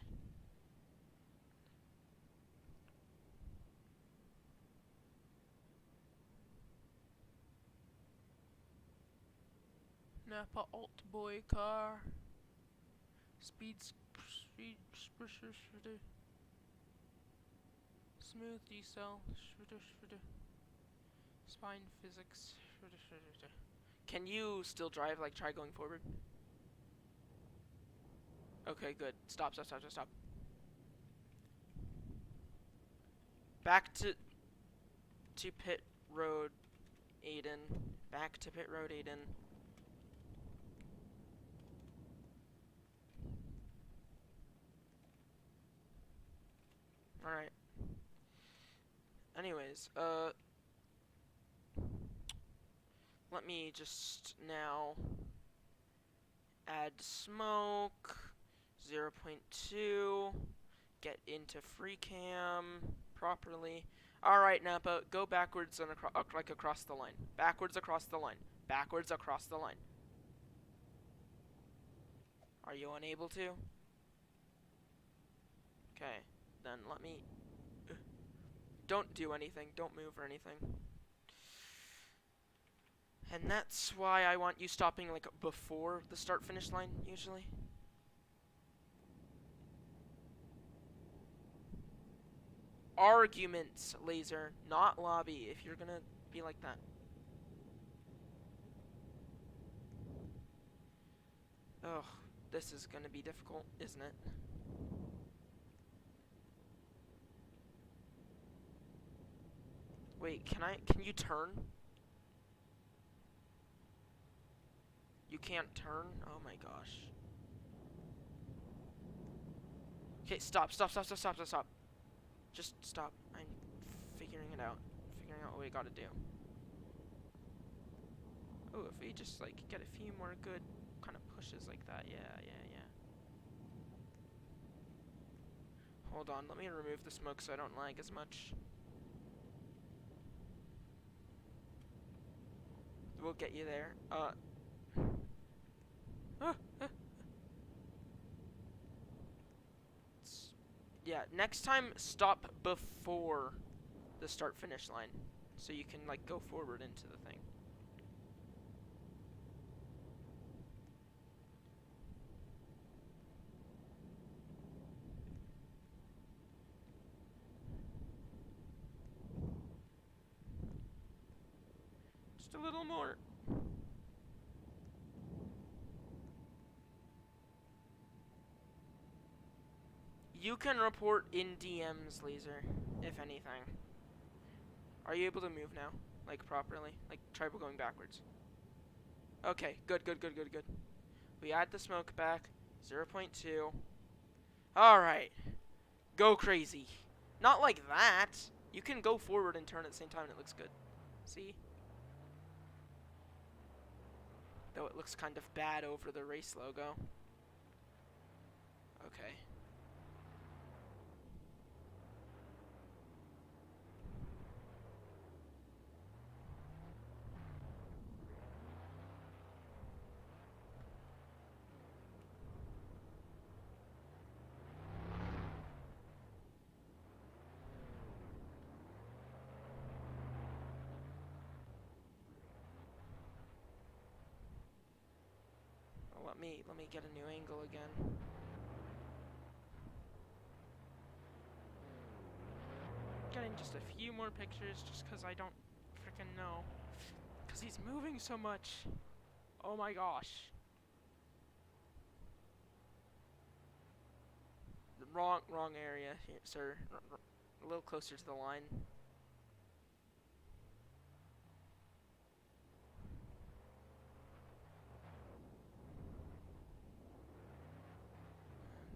Napa alt boy car. Smooth decel. Spine physics. Can you still drive? Like, try going forward? Okay, good. Stop. Back to pit road, Aiden. Back to pit road, Aiden. Alright. Anyways, let me just now add smoke, 0.2, get into free cam properly. Alright, Napa, go backwards and like across the line. Backwards across the line. Backwards across the line. Are you unable to? Okay, then let me... Don't do anything. Don't move or anything. And that's why I want you stopping like before the start-finish line, usually. Arguments, Laser, not lobby, if you're gonna be like that. Ugh, this is gonna be difficult, isn't it? Wait, can you turn? You can't turn? Oh my gosh. Okay, stop. Just stop. I'm figuring it out. Figuring out what we gotta do. Oh, if we just like get a few more good kind of pushes like that. Yeah. Hold on, let me remove the smoke so I don't lag as much. We'll get you there. Yeah, next time stop before the start-finish line, so you can like go forward into the thing. Just a little more. You can report in DMs, Laser, if anything. Are you able to move now? Like, properly? Like, try going backwards. Okay, good. We add the smoke back. 0.2. Alright. Go crazy. Not like that. You can go forward and turn at the same time and it looks good. See? Though it looks kind of bad over the race logo. Okay. Let me get a new angle again. Getting just a few more pictures just because I don't freaking know. Because he's moving so much. Oh my gosh. The wrong area here, sir. A little closer to the line.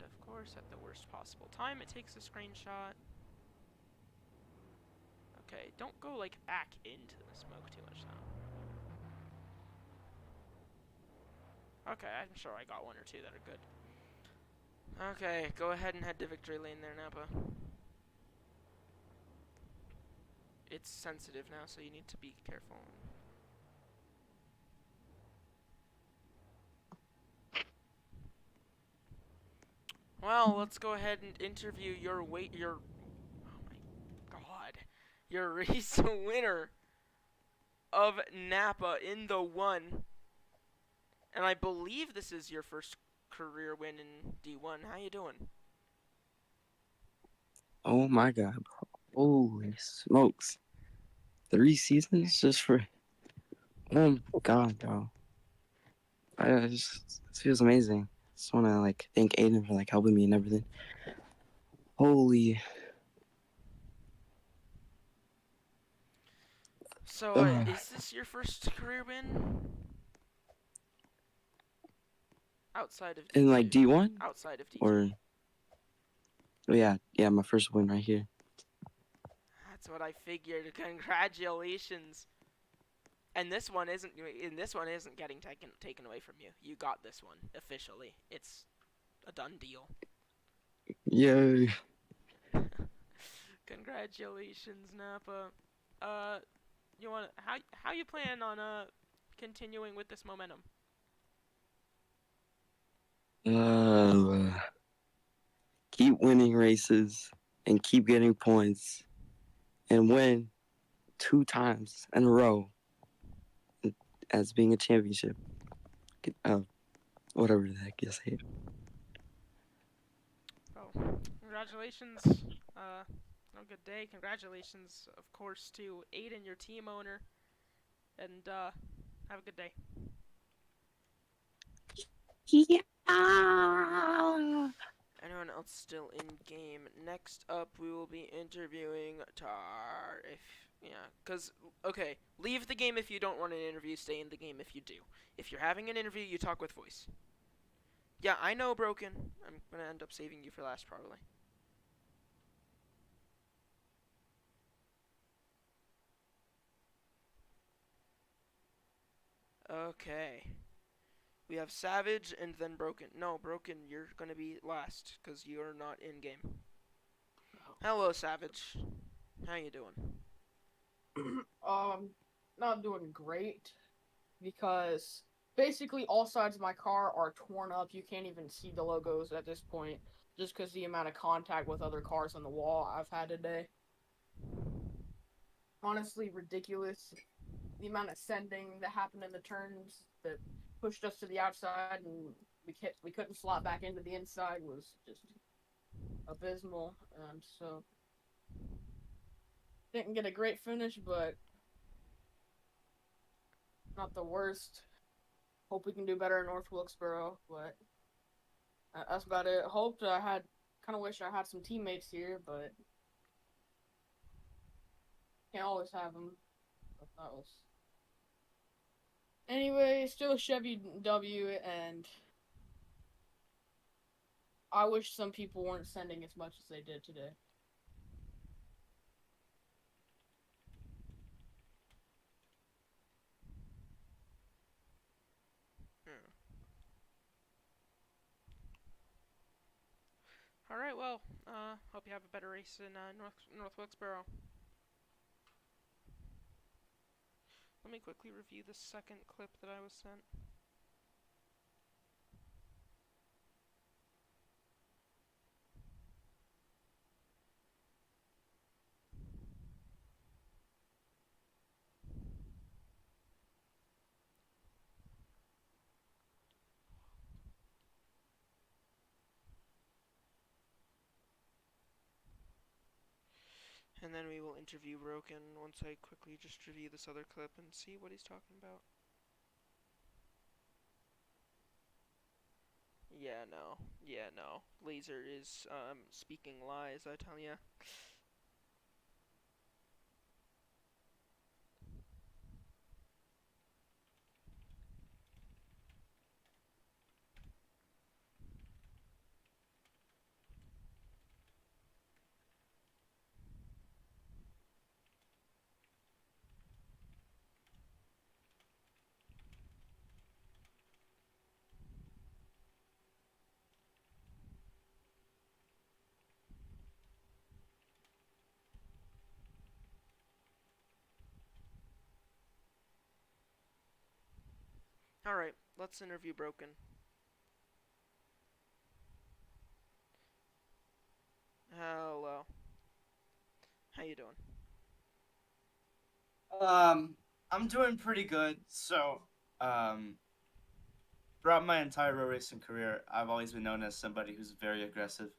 Of course, at the worst possible time, it takes a screenshot. Okay, don't go like back into the smoke too much now. Okay, I'm sure I got one or two that are good. Okay, go ahead and head to victory lane there, Napa. It's sensitive now, so you need to be careful. Well, let's go ahead and interview your oh my god, your race winner of Napa in the 1. And I believe this is your first career win in D1. How you doing? Oh my god, bro. Holy smokes. 3 seasons just for... Oh my god, bro. It feels amazing. Just want to like thank Aiden for like helping me and everything. Holy. So, is this your first career win? Outside of D2. In like D1 Outside of D2. or yeah, my first win right here. That's what I figured. Congratulations. And this one isn't getting taken away from you. You got this one officially. It's a done deal. Yay. Congratulations, Napa. You want how you plan on continuing with this momentum? Keep winning races and keep getting points and win 2 times in a row as being a championship. Whatever the heck you say. Oh, congratulations. Good day. Congratulations, of course, to Aiden, your team owner. And have a good day. Yeah. Anyone else still in game? Next up, we will be interviewing Tar. Okay, leave the game if you don't want an interview. Stay in the game if you do. If you're having an interview, you talk with voice. Yeah, I know, Broken. I'm gonna end up saving you for last, probably. Okay. We have Savage and then Broken. No, Broken, you're gonna be last, because you're not in-game. Hello, Savage. How you doing? Not doing great. Because basically all sides of my car are torn up. You can't even see the logos at this point. Just because the amount of contact with other cars on the wall I've had today. Honestly, ridiculous. The amount of sending that happened in the turns that pushed us to the outside and we couldn't slot back into the inside was just abysmal. And so didn't get a great finish, but not the worst. Hope we can do better in North Wilkesboro, but that's about it. Kind of wish I had some teammates here, but can't always have them. But that was. Anyway, still a Chevy W, and I wish some people weren't sending as much as they did today. Alright, well, hope you have a better race in North Wilkesboro. Let me quickly review the second clip that I was sent. And then we will interview Broken once I quickly just review this other clip and see what he's talking about. Yeah, no. Laser is, speaking lies, I tell ya. Alright, let's interview Broken. Hello. How you doing? I'm doing pretty good. So, throughout my entire road racing career, I've always been known as somebody who's very aggressive.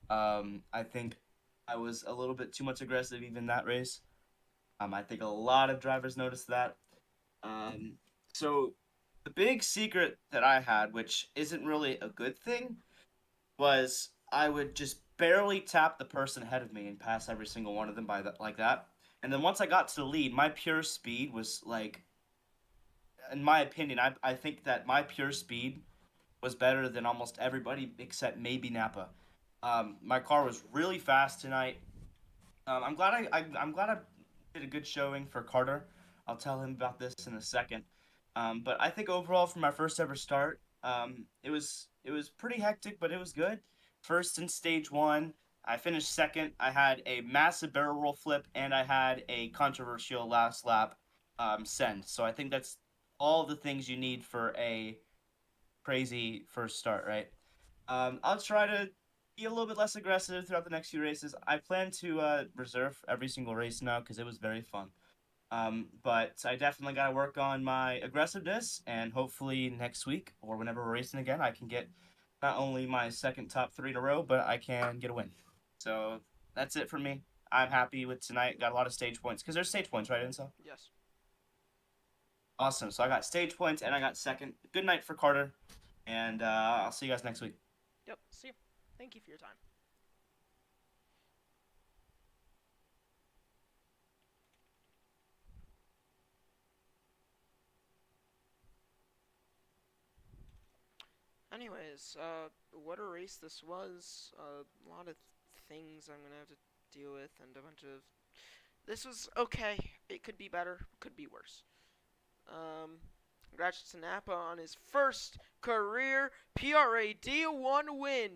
I think I was a little bit too much aggressive even that race. I think a lot of drivers noticed that. So the big secret that I had, which isn't really a good thing, was I would just barely tap the person ahead of me and pass every single one of them like that. And then once I got to the lead, my pure speed was like, in my opinion, I think that my pure speed was better than almost everybody except maybe Napa. My car was really fast tonight. I'm glad I did a good showing for Carter. I'll tell him about this in a second. But I think overall for my first ever start, it was pretty hectic, but it was good. First in stage one, I finished second. I had a massive barrel roll flip, and I had a controversial last lap send. So I think that's all the things you need for a crazy first start, right? I'll try to be a little bit less aggressive throughout the next few races. I plan to reserve every single race now because it was very fun. But I definitely got to work on my aggressiveness, and hopefully next week or whenever we're racing again, I can get not only my second top 3 in a row, but I can get a win. So that's it for me. I'm happy with tonight. Got a lot of stage points because there's stage points, right, Inso? Yes. Awesome. So I got stage points and I got second. Good night for Carter, and I'll see you guys next week. Yep. See you. Thank you for your time. Anyways, what a race this was. A lot of things I'm gonna have to deal with, and a bunch of. This was okay. It could be better. Could be worse. Congrats to Napa on his first career PRA D1 win.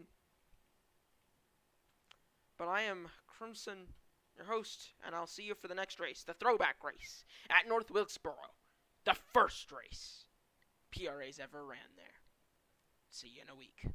But I am Crimson, your host, and I'll see you for the next race, the throwback race at North Wilkesboro, the first race PRA's ever ran there. See you in a week.